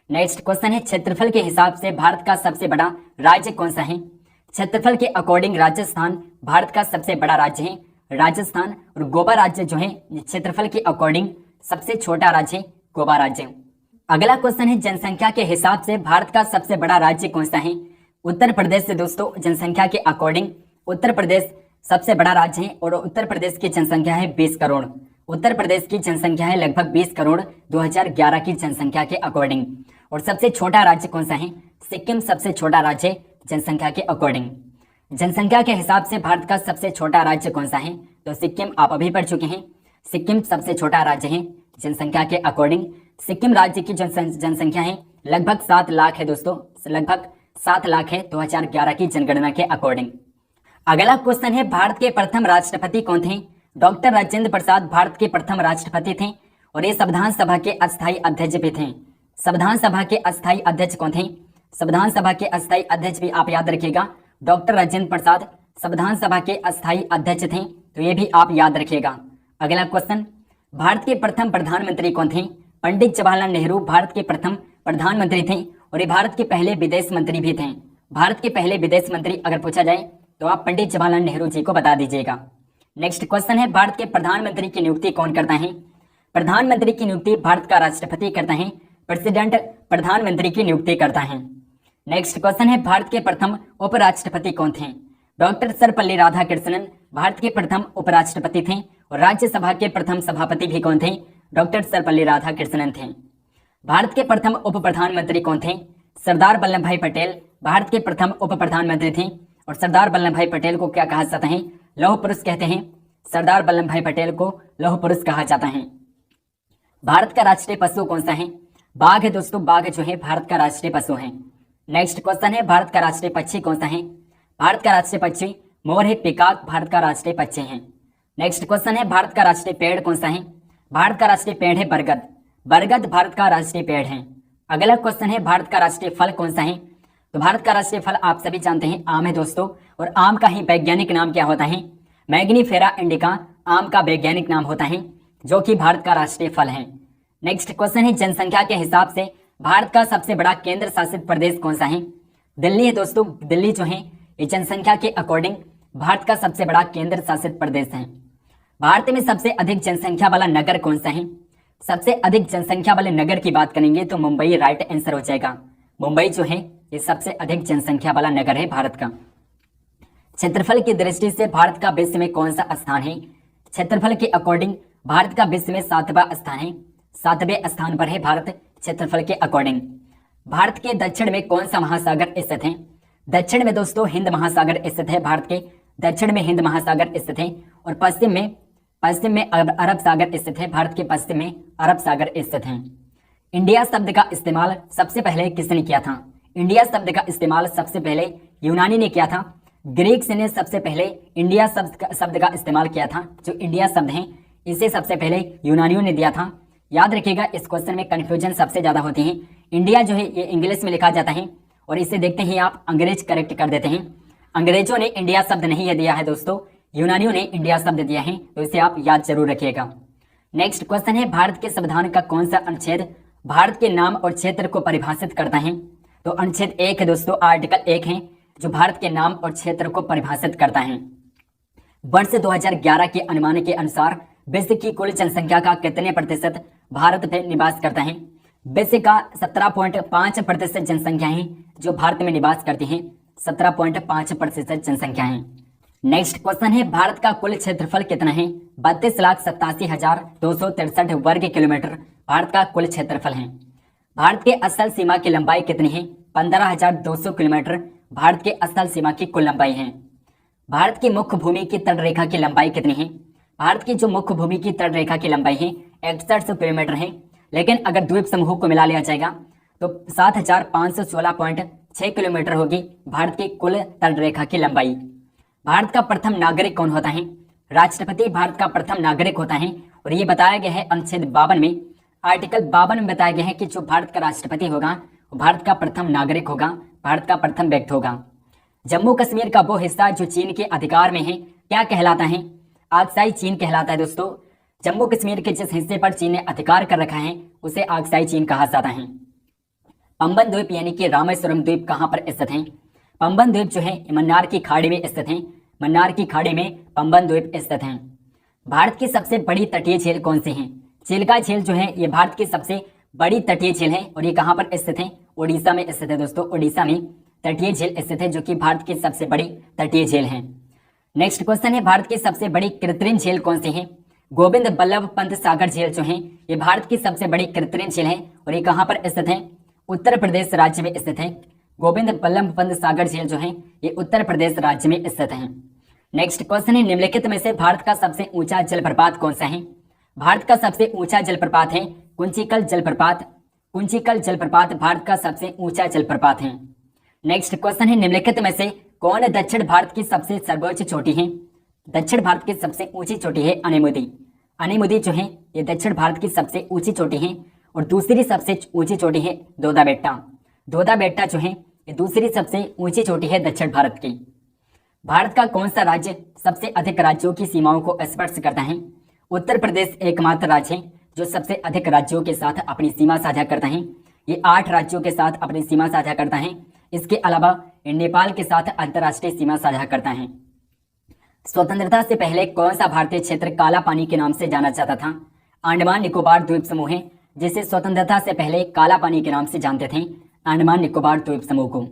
नेक्स्ट क्वेश्चन है, क्षेत्रफल के हिसाब से भारत का सबसे बड़ा राज्य कौन सा है? क्षेत्रफल के अकॉर्डिंग राजस्थान भारत का सबसे बड़ा राज्य है, राजस्थान। और गोवा राज्य जो है क्षेत्रफल के अकॉर्डिंग सबसे छोटा राज्य, गोवा राज्य। अगला क्वेश्चन है, जनसंख्या के हिसाब से भारत का सबसे बड़ा राज्य कौन सा है? उत्तर प्रदेश से दोस्तों। जनसंख्या के अकॉर्डिंग उत्तर प्रदेश सबसे बड़ा राज्य है, और उत्तर प्रदेश की जनसंख्या है 20 करोड़। उत्तर प्रदेश की जनसंख्या है लगभग 20 करोड़ 2011 की जनसंख्या के अकॉर्डिंग। और सबसे छोटा राज्य कौन सा है? सिक्किम सबसे छोटा राज्य जनसंख्या के अकॉर्डिंग। जनसंख्या के हिसाब से भारत का सबसे छोटा राज्य कौन सा है? तो सिक्किम आप अभी पढ़ चुके हैं। सिक्किम सबसे छोटा राज्य है जनसंख्या के अकॉर्डिंग। सिक्किम राज्य की जनसंख्या है लगभग 7 लाख है दोस्तों, लगभग 7 लाख है 2011 की जनगणना के अकॉर्डिंग। अगला क्वेश्चन है, भारत के प्रथम राष्ट्रपति कौन थे? डॉक्टर राजेंद्र प्रसाद भारत के प्रथम राष्ट्रपति थे, और ये संविधान सभा के अस्थायी अध्यक्ष भी थे। संविधान सभा के अस्थायी अध्यक्ष कौन थे? संविधान सभा के अस्थायी अध्यक्ष भी आप याद रखिएगा, डॉक्टर राजेंद्र प्रसाद संविधान सभा के अस्थायी अध्यक्ष थे, तो ये भी आप याद रखिएगा। अगला क्वेश्चन, भारत के प्रथम प्रधानमंत्री कौन थे? पंडित जवाहरलाल नेहरू भारत के प्रथम प्रधानमंत्री थे, और ये भारत के पहले विदेश मंत्री भी थे। भारत के पहले विदेश मंत्री अगर पूछा जाए तो आप पंडित जवाहरलाल नेहरू जी को बता दीजिएगा। नेक्स्ट क्वेश्चन है, भारत के प्रधानमंत्री की नियुक्ति कौन करता है? प्रधानमंत्री की नियुक्ति भारत का राष्ट्रपति करता है, प्रेसिडेंट प्रधानमंत्री की नियुक्ति करता है। नेक्स्ट क्वेश्चन है, भारत के प्रथम उपराष्ट्रपति कौन थे? डॉक्टर सर्वपल्ली राधाकृष्णन भारत के प्रथम उपराष्ट्रपति थे, और राज्यसभा के प्रथम सभापति भी कौन थे? डॉक्टर सर्वपल्ली राधाकृष्णन थे। भारत के प्रथम उप प्रधानमंत्री कौन थे? सरदार वल्लभ भाई पटेल भारत के प्रथम उप प्रधानमंत्री थे, और सरदार वल्लभ भाई पटेल को क्या कहा जाता है? लौह पुरुष कहते हैं। सरदार वल्लभ भाई पटेल को लौह पुरुष कहा जाता है। भारत का राष्ट्रीय पशु कौन सा है? बाघ है दोस्तों, बाघ जो है भारत का राष्ट्रीय पशु है। नेक्स्ट क्वेश्चन है, भारत का राष्ट्रीय पक्षी कौन सा है? भारत का राष्ट्रीय पक्षी मोर है, पिकॉक भारत का राष्ट्रीय पक्षी है। नेक्स्ट क्वेश्चन है, भारत का राष्ट्रीय पेड़ कौन सा है? भारत का राष्ट्रीय पेड़ है बरगद, बरगद भारत का राष्ट्रीय पेड़ है। अगला क्वेश्चन है, भारत का राष्ट्रीय फल कौन सा है? तो भारत का राष्ट्रीय फल आप सभी जानते हैं आम है दोस्तों, और आम का ही वैज्ञानिक नाम क्या होता है? मैग्नीफेरा इंडिका आम का वैज्ञानिक नाम होता है, जो कि भारत का राष्ट्रीय फल है। नेक्स्ट क्वेश्चन है, जनसंख्या के हिसाब से भारत का सबसे बड़ा केंद्र शासित प्रदेश कौन सा है? दिल्ली है दोस्तों, दिल्ली जो है ये जनसंख्या के अकॉर्डिंग भारत का सबसे बड़ा केंद्र शासित प्रदेश है। भारत में सबसे अधिक जनसंख्या वाला नगर कौन सा है? सबसे अधिक जनसंख्या वाले नगर की बात करेंगे तो मुंबई राइट आंसर हो जाएगा। मुंबई जो है ये सबसे अधिक जनसंख्या वाला नगर है भारत का। क्षेत्रफल की दृष्टि से भारत का विश्व में कौन सा स्थान है? क्षेत्रफल के अकॉर्डिंग भारत का विश्व में 7वां स्थान है, 7वें स्थान पर है भारत क्षेत्रफल के अकॉर्डिंग। भारत के दक्षिण में कौन सा महासागर स्थित है? दक्षिण में दोस्तों हिंद महासागर स्थित है, भारत के दक्षिण में हिंद महासागर स्थित है, और पश्चिम में अरब सागर स्थित है, भारत के पश्चिम में अरब सागर स्थित है। इंडिया शब्द का इस्तेमाल सबसे पहले किसने किया था? इंडिया शब्द का इस्तेमाल सबसे पहले यूनानी ने किया था। ग्रीक्स ने सबसे पहले इंडिया शब्द का इस्तेमाल किया था। जो इंडिया शब्द है इसे सबसे पहले यूनानियों ने दिया था। याद रखिएगा, इस क्वेश्चन में कंफ्यूजन सबसे ज्यादा होती है। इंडिया जो है ये इंग्लिश में लिखा जाता है और इसे देखते ही आप अंग्रेज करेक्ट कर देते हैं। अंग्रेजों ने इंडिया शब्द नहीं दिया है दोस्तों, यूनानियों ने इंडिया शब्द दिया है, तो इसे आप याद जरूर रखिएगा। नेक्स्ट क्वेश्चन है, भारत के संविधान का कौन सा अनुच्छेद भारत के नाम और क्षेत्र को परिभाषित करता है? तो अनुच्छेद 1 है दोस्तों, आर्टिकल 1 है जो भारत के नाम और क्षेत्र को परिभाषित करता है। वर्ष 2011 के अनुमान के अनुसार विश्व की कुल जनसंख्या का कितने प्रतिशत भारत में निवास करता है? विश्व का 17.5% जनसंख्या है जो भारत में निवास करती है, 17.5% जनसंख्या है। नेक्स्ट क्वेश्चन है, भारत का कुल क्षेत्रफल कितना है? 32,87,263 वर्ग किलोमीटर भारत का कुल क्षेत्रफल है। भारत के असल सीमा की लंबाई कितनी है? 15,200 किलोमीटर भारत के असल सीमा की कुल लंबाई है। भारत की मुख्य भूमि की तटरेखा की लंबाई कितनी है? भारत की जो मुख्य भूमि की तटरेखा की लंबाई है 6100 किलोमीटर है, लेकिन अगर द्वीप समूह को मिला लिया जाएगा तो 7516.6 किलोमीटर होगी भारत की कुल तटरेखा की लंबाई। भारत का प्रथम नागरिक कौन होता है? राष्ट्रपति भारत का प्रथम नागरिक होता है, और ये बताया गया है अनुच्छेद 52 में, आर्टिकल 52 में बताया गया है कि जो भारत का राष्ट्रपति होगा वो भारत का प्रथम नागरिक होगा, भारत का प्रथम व्यक्ति होगा। जम्मू कश्मीर का वो हिस्सा जो चीन के अधिकार में है क्या कहलाता है? आक्साई चीन कहलाता है दोस्तों। जम्मू कश्मीर के जिस हिस्से पर चीन ने अधिकार कर रखा है उसे आक्साई चीन कहा जाता है। पंबन द्वीप यानी कि रामेश्वरम द्वीप कहाँ पर स्थित है? पंबन द्वीप जो है मन्नार की खाड़ी में स्थित है, मन्नार की खाड़ी में पंबन द्वीप स्थित है। भारत की सबसे बड़ी तटीय झील कौन सी है? चिल्का झील जो है ये भारत की सबसे बड़ी तटीय झील है, और ये कहाँ पर स्थित है? उड़ीसा में स्थित है दोस्तों, उड़ीसा में तटीय झील स्थित है जो कि भारत की सबसे बड़ी तटीय झील है। नेक्स्ट क्वेश्चन है, भारत की सबसे बड़ी कृत्रिम झील कौन सी है? गोविंद बल्लभ पंत सागर झील जो है ये भारत की सबसे बड़ी कृत्रिम झील है, और ये कहाँ पर स्थित है? उत्तर प्रदेश राज्य में स्थित है। गोविंद बल्लभ पंत सागर झील जो है ये उत्तर प्रदेश राज्य में स्थित है। नेक्स्ट क्वेश्चन है, निम्नलिखित में से भारत का सबसे ऊंचा जलप्रपात कौन सा है? भारत का सबसे ऊंचा जलप्रपात है कुंचिकल जलप्रपात। कुंचिकल जलप्रपात भारत का सबसे ऊंचा जलप्रपात है। नेक्स्ट क्वेश्चन है, निम्नलिखित में से कौन दक्षिण भारत की सबसे सर्वोच्च चोटी है? दक्षिण भारत की सबसे ऊंची चोटी है अनेमुदी। अनेमुदी जो है ये दक्षिण भारत की सबसे ऊंची चोटी है, और दूसरी सबसे ऊंची चोटी है दोदा बेट्टा। दोदा बेट्टा जो है ये दूसरी सबसे ऊंची चोटी है दक्षिण भारत की। भारत का कौन सा राज्य सबसे अधिक राज्यों की सीमाओं को स्पर्श करता है? उत्तर प्रदेश एकमात्र राज्य है जो सबसे अधिक राज्यों के साथ अपनी सीमा साझा करता है। ये 8 राज्यों के साथ अपनी सीमा साझा करता है। इसके अलावा ये नेपाल के साथ अंतर्राष्ट्रीय सीमा साझा करता है। स्वतंत्रता से पहले कौन सा भारतीय क्षेत्र काला पानी के नाम से जाना जाता था? अंडमान निकोबार द्वीप समूह है जिसे स्वतंत्रता से पहले काला पानी के नाम से जानते थे, अंडमान निकोबार द्वीप समूह को।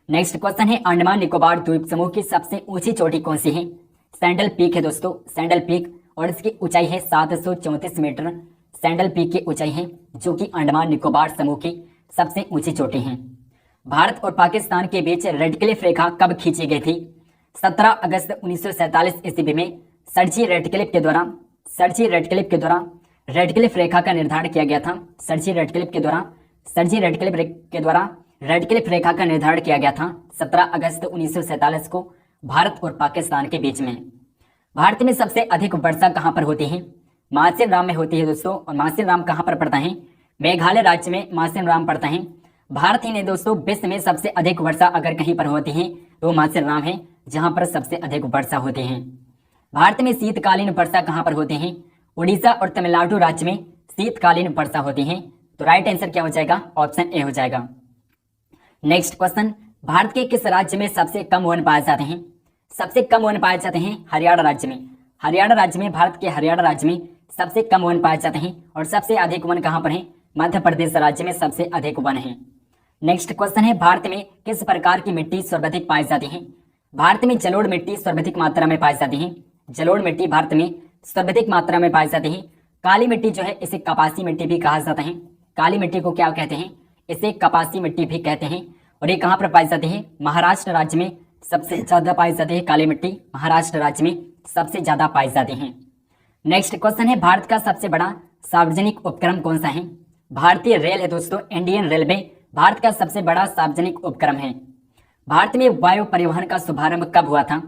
नेक्स्ट क्वेश्चन है, अंडमान निकोबार द्वीप समूह की सबसे ऊंची चोटी कौन सी है? सैंडल पीक है दोस्तों, सैंडल पीक, और इसकी ऊंचाई है 734 मीटर। सैंडल पीक की ऊंचाई है जो कि अंडमान निकोबार समूह की सबसे ऊंची चोटी है। भारत और पाकिस्तान के बीच रेड क्लिफ रेखा कब खींची गई थी? 17 अगस्त 1947 ईस्वी में सर्जी रेडक्लिफ के द्वारा रेड क्लिफ रेखा का निर्धारण किया गया था। सर्जी रेडक्लिफ के द्वारा रेड क्लिफ रेखा का निर्धारण किया गया था 17 अगस्त 1947 को भारत और पाकिस्तान के बीच में। भारत में सबसे अधिक वर्षा कहाँ पर होती है? मासिन राम में होती है दोस्तों, और मासिन राम कहाँ पर पड़ता है? मेघालय राज्य में मासिन राम पड़ता है। भारत ही ने दोस्तों विश्व में सबसे अधिक वर्षा अगर कहीं पर होती है तो मासिन राम है जहां पर सबसे अधिक वर्षा होती है। भारत में शीतकालीन वर्षा कहां पर होते हैं? उड़ीसा और तमिलनाडु राज्य में शीतकालीन वर्षा होती है। तो राइट आंसर क्या हो जाएगा? ऑप्शन ए हो जाएगा। नेक्स्ट क्वेश्चन, भारत के किस राज्य में सबसे कम वन पाए जाते हैं? सबसे कम वन पाए जाते हैं हरियाणा राज्य में। हरियाणा राज्य में, भारत के हरियाणा राज्य में सबसे कम वन पाए जाते हैं, और सबसे अधिक वन कहां पर है? मध्य प्रदेश राज्य में सबसे अधिक वन है। नेक्स्ट क्वेश्चन है, भारत में किस प्रकार की मिट्टी सर्वाधिक पाई जाती है? भारत में जलोढ़ मिट्टी सर्वाधिक मात्रा में पाई जाती है। जलोढ़ मिट्टी भारत में सर्वाधिक मात्रा में पाई जाती है। काली मिट्टी जो है इसे कपासी मिट्टी भी कहा जाता है। काली मिट्टी को क्या कहते हैं? इसे कपासी मिट्टी भी कहते हैं। और ये कहाँ पर पाई जाती है? महाराष्ट्र राज्य में सबसे ज्यादा पाई जाती है काली मिट्टी, महाराष्ट्र राज्य में सबसे ज्यादा पाई जाती है। नेक्स्ट क्वेश्चन है, भारत का सबसे बड़ा सार्वजनिक उपक्रम कौन सा है? भारतीय रेल है दोस्तों, इंडियन रेलवे भारत का सबसे बड़ा सार्वजनिक उपक्रम है। भारत में वायु परिवहन का शुभारंभ कब हुआ था?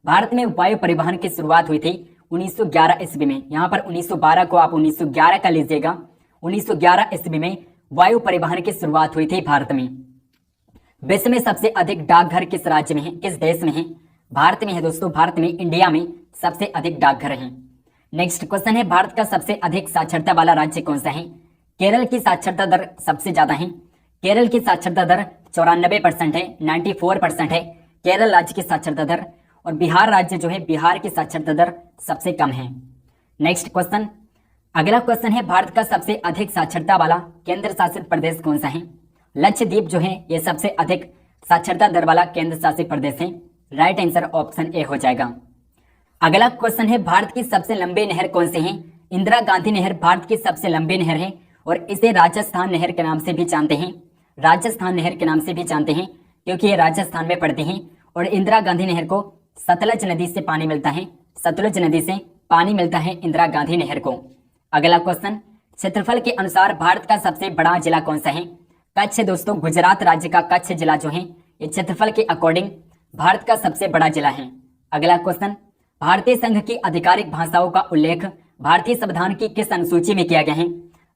भारत में वायु परिवहन की शुरुआत हुई थी 1911 ईस्वी में। यहाँ पर 1912 को आप 1911 का लीजिएगा। 1911 ईस्वी में वायु परिवहन की शुरुआत हुई थी भारत में। विश्व में सबसे अधिक डाकघर किस राज्य में है, किस देश में है? भारत में है दोस्तों, भारत में, इंडिया में सबसे अधिक डाकघर हैं। नेक्स्ट क्वेश्चन है, भारत का सबसे अधिक साक्षरता वाला राज्य कौन सा है? केरल की साक्षरता दर सबसे ज्यादा है। केरल की साक्षरता दर 94% है, 94% है केरल राज्य की साक्षरता दर। और बिहार राज्य जो है, बिहार की साक्षरता दर सबसे कम है। नेक्स्ट क्वेश्चन, अगला क्वेश्चन है, भारत का सबसे अधिक साक्षरता वाला केंद्र शासित प्रदेश कौन सा है? लक्षद्वीप जो है ये सबसे अधिक साक्षरता दर वाला केंद्र शासित प्रदेश है। राइट आंसर ऑप्शन ए हो जाएगा। अगला क्वेश्चन है, भारत की सबसे लंबी नहर कौन सी है? इंदिरा गांधी नहर भारत की सबसे लंबी नहर है और इसे राजस्थान नहर के नाम से भी जानते हैं। राजस्थान नहर के नाम से भी जानते हैं क्योंकि ये राजस्थान में पड़ती हैं। और इंदिरा गांधी नहर को सतलज नदी से पानी मिलता है, सतलज नदी से पानी मिलता है इंदिरा गांधी नहर को। अगला क्वेश्चन, क्षेत्रफल के अनुसार भारत का सबसे बड़ा जिला कौन सा है? कच्छ दोस्तों, गुजरात राज्य का कच्छ जिला जो है ये क्षेत्रफल के अकॉर्डिंग भारत का सबसे बड़ा जिला है। अगला क्वेश्चन, भारतीय संघ की आधिकारिक भाषाओं का उल्लेख भारतीय संविधान की किस अनुसूची में किया गया है?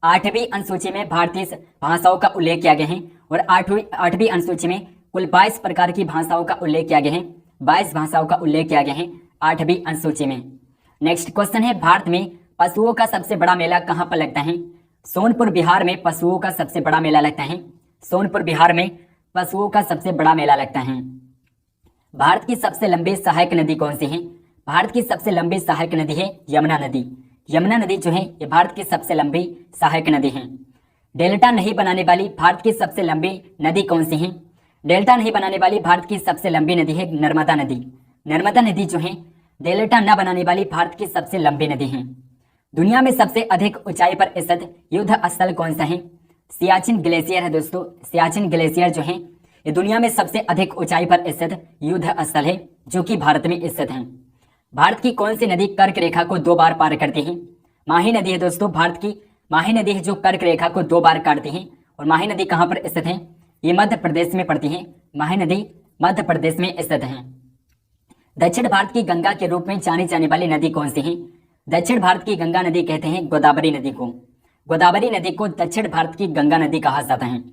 8वीं अनुसूची में भारतीय भाषाओं का उल्लेख किया गया है और 8वीं अनुसूची में कुल 22 प्रकार की भाषाओं का उल्लेख किया गया है। 22 भाषाओं का उल्लेख किया गया है 8वीं अनुसूची में। नेक्स्ट क्वेश्चन है, भारत में पशुओं का सबसे बड़ा मेला कहाँ पर लगता है? सोनपुर बिहार में पशुओं का सबसे बड़ा मेला लगता है। सोनपुर बिहार में पशुओं का सबसे बड़ा मेला लगता है। भारत की सबसे लंबी सहायक नदी कौन सी है? भारत की सबसे लंबी सहायक नदी है यमुना नदी। यमुना नदी जो है ये भारत की सबसे लंबी सहायक नदी है। डेल्टा नहीं बनाने वाली भारत की सबसे लंबी नदी कौन सी है? डेल्टा नहीं बनाने वाली भारत की सबसे लंबी नदी है नर्मदा नदी। नर्मदा नदी जो है डेल्टा न बनाने वाली भारत की सबसे लंबी नदी है। दुनिया में सबसे अधिक ऊंचाई पर स्थित युद्ध स्थल कौन सा है? सियाचिन ग्लेशियर है दोस्तों। सियाचिन ग्लेशियर जो है ये दुनिया में सबसे अधिक ऊंचाई पर स्थित युद्ध स्थल है जो कि भारत में स्थित है। भारत की कौन सी नदी कर्क रेखा को 2 बार पार करती है? माही नदी है दोस्तों। भारत की माही नदी है जो कर्क रेखा को 2 बार काटती है। और माही नदी कहाँ पर स्थित है? ये मध्य प्रदेश में पड़ती है। माही नदी मध्य प्रदेश में स्थित है। दक्षिण भारत की गंगा के रूप में जानी जाने वाली नदी कौन सी है? दक्षिण भारत की गंगा नदी कहते हैं गोदावरी नदी को। गोदावरी नदी को दक्षिण भारत की गंगा नदी कहा जाता है।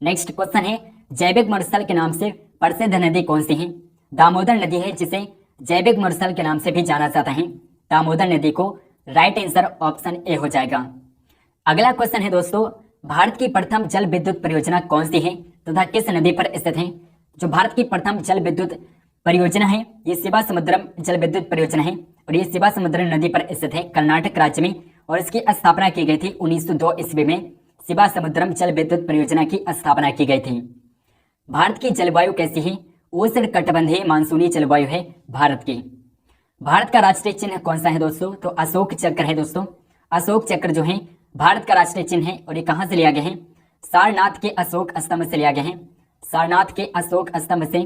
नेक्स्ट क्वेश्चन है, जैविक मरुस्थल के नाम से प्रसिद्ध नदी कौन सी है? दामोदर नदी है जिसे जैविक मरुस्थल के नाम से भी जाना जाता है, दामोदर नदी को। राइट आंसर ऑप्शन ए हो जाएगा। अगला क्वेश्चन है दोस्तों, भारत की प्रथम जल विद्युत परियोजना कौन सी है तथा किस नदी पर स्थित है? जो भारत की प्रथम जल विद्युत परियोजना है ये शिवा समुद्रम जल विद्युत परियोजना है और ये शिवा समुद्रम नदी पर स्थित है कर्नाटक राज्य में। और इसकी स्थापना की गई थी 1902 ईस्वी में। शिवा समुद्रम जल विद्युत परियोजना की स्थापना की गई थी। भारत की जलवायु कैसी है? उष्ण कटिबंधीय मानसूनी जलवायु है भारत की। भारत का राष्ट्रीय चिन्ह कौन सा है दोस्तों? तो अशोक चक्र है दोस्तों। अशोक चक्र जो है भारत का राष्ट्रीय चिन्ह है और ये कहाँ से लिया गया है? सारनाथ के अशोक स्तंभ से लिया गया है। सारनाथ के अशोक स्तंभ से,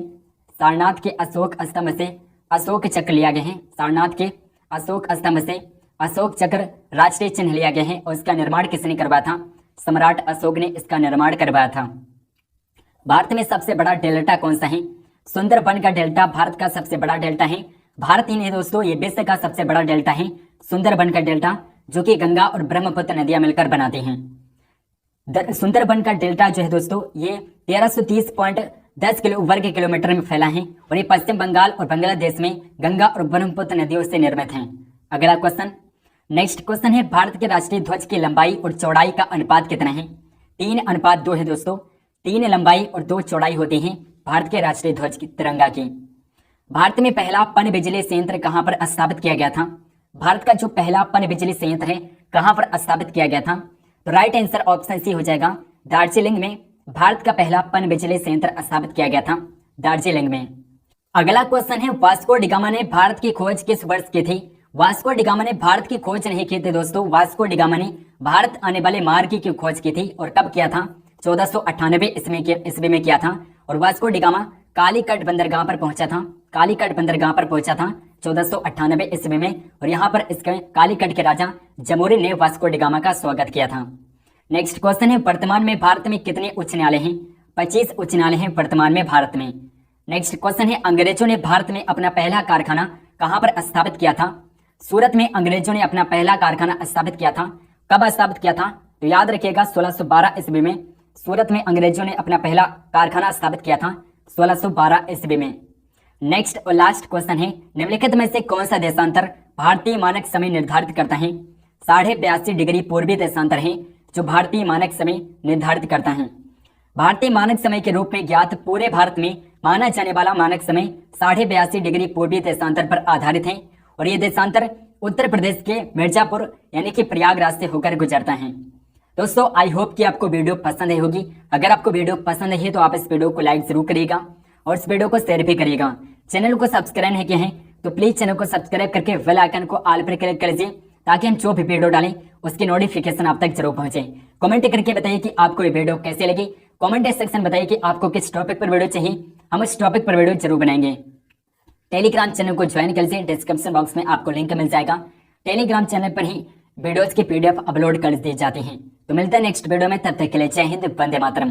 सारनाथ के अशोक स्तंभ से अशोक चक्र लिया गया है। सारनाथ के अशोक स्तंभ से अशोक चक्र राष्ट्रीय चिन्ह लिया गया है। और इसका निर्माण किसने करवाया था? सम्राट अशोक ने इसका निर्माण करवाया था। भारत में सबसे बड़ा डेल्टा कौन सा है? सुंदरबन का डेल्टा भारत का सबसे बड़ा डेल्टा है। भारत ही नहीं दोस्तों, ये विश्व का सबसे बड़ा डेल्टा है सुंदरबन का डेल्टा, जो कि गंगा और ब्रह्मपुत्र नदियां मिलकर बनाते हैं। सुंदरबन का डेल्टा जो है दोस्तों ये 1330.10 वर्ग किलोमीटर में फैला है और ये पश्चिम बंगाल और बांग्लादेश में गंगा और ब्रह्मपुत्र नदियों से निर्मित है। अगला क्वेश्चन, नेक्स्ट क्वेश्चन है, भारत के राष्ट्रीय ध्वज की लंबाई और चौड़ाई का अनुपात कितना है? 3:2 है दोस्तों। 3 लंबाई और 2 चौड़ाई होती है भारत के राष्ट्रीय ध्वज की, तिरंगा की। भारत में पहला पन बिजली संयंत्र कहां पर स्थापित किया गया था? भारत का जो पहला पन बिजली संयंत्र है कहां पर स्थापित किया गया था? तो राइट आंसर ऑप्शन सी हो जाएगा। दार्जिलिंग में भारत का पहला पन बिजली संयंत्र स्थापित किया गया था, दार्जिलिंग में। अगला क्वेश्चन है, वास्को डिगामा ने भारत की खोज किस वर्ष की थी? वास्को डिगामा ने भारत की खोज नहीं की थी दोस्तों। वास्को डिगामा ने भारत आने वाले मार्ग की खोज की थी और कब किया था? 1498 ईस्वी में किया था। और वास्को डी गामा कालीकट बंदरगाह पर पहुंचा था। कालीकट बंदरगाह पर पहुंचा था 1498 ईस्वी में, और यहाँ पर इसके कालीकट के राजा जमोरी ने वास्को डी गामा का स्वागत किया था। नेक्स्ट क्वेश्चन है, वर्तमान में भारत में कितने उच्च न्यायालय हैं? 25 उच्च न्यायालय हैं वर्तमान में भारत में। नेक्स्ट क्वेश्चन है, अंग्रेजों ने भारत में अपना पहला कारखाना कहां पर स्थापित किया था? सूरत में अंग्रेजों ने अपना पहला कारखाना स्थापित किया था। कब स्थापित किया था? तो याद रखिएगा 1612 ईस्वी में सूरत में अंग्रेजों ने अपना पहला कारखाना स्थापित किया था, 1612 ईस्वी में। नेक्स्ट और लास्ट क्वेश्चन है, निम्नलिखित में से कौन सा देशांतर भारतीय मानक समय निर्धारित करता है? 82.5 डिग्री पूर्वी देशांतर है जो भारतीय मानक समय निर्धारित करता है। भारतीय मानक समय के रूप में ज्ञात पूरे भारत में माना जाने वाला मानक समय 82.5 डिग्री पूर्वी देशांतर पर आधारित है, और ये देशांतर उत्तर प्रदेश के मिर्जापुर यानी कि प्रयागराज से होकर गुजरता है। दोस्तों आई होप कि आपको वीडियो पसंद आई होगी। अगर आपको वीडियो पसंद है तो आप इस वीडियो को लाइक जरूर करिएगा और इस वीडियो को शेयर भी करिएगा। चैनल को सब्सक्राइब नहीं किए हैं तो प्लीज चैनल को सब्सक्राइब करके बेल आइकन को ऑल पर क्लिक कर लीजिए ताकि हम जो भी वीडियो डालें उसकी नोटिफिकेशन आप तक जरूर पहुंचे। कमेंट करके बताइए कि आपको ये वीडियो कैसे लगी। कमेंट सेक्शन बताइए कि आपको किस टॉपिक पर वीडियो चाहिए, हम उस टॉपिक पर वीडियो जरूर बनाएंगे। टेलीग्राम चैनल को ज्वाइन कर लीजिए, डिस्क्रिप्शन बॉक्स में आपको लिंक मिल जाएगा। टेलीग्राम चैनल पर ही वीडियोज की PDF अपलोड कर दी जाती हैं। तो मिलते हैं नेक्स्ट वीडियो में, तब तक के लिए जय हिंद, वंदे मातरम।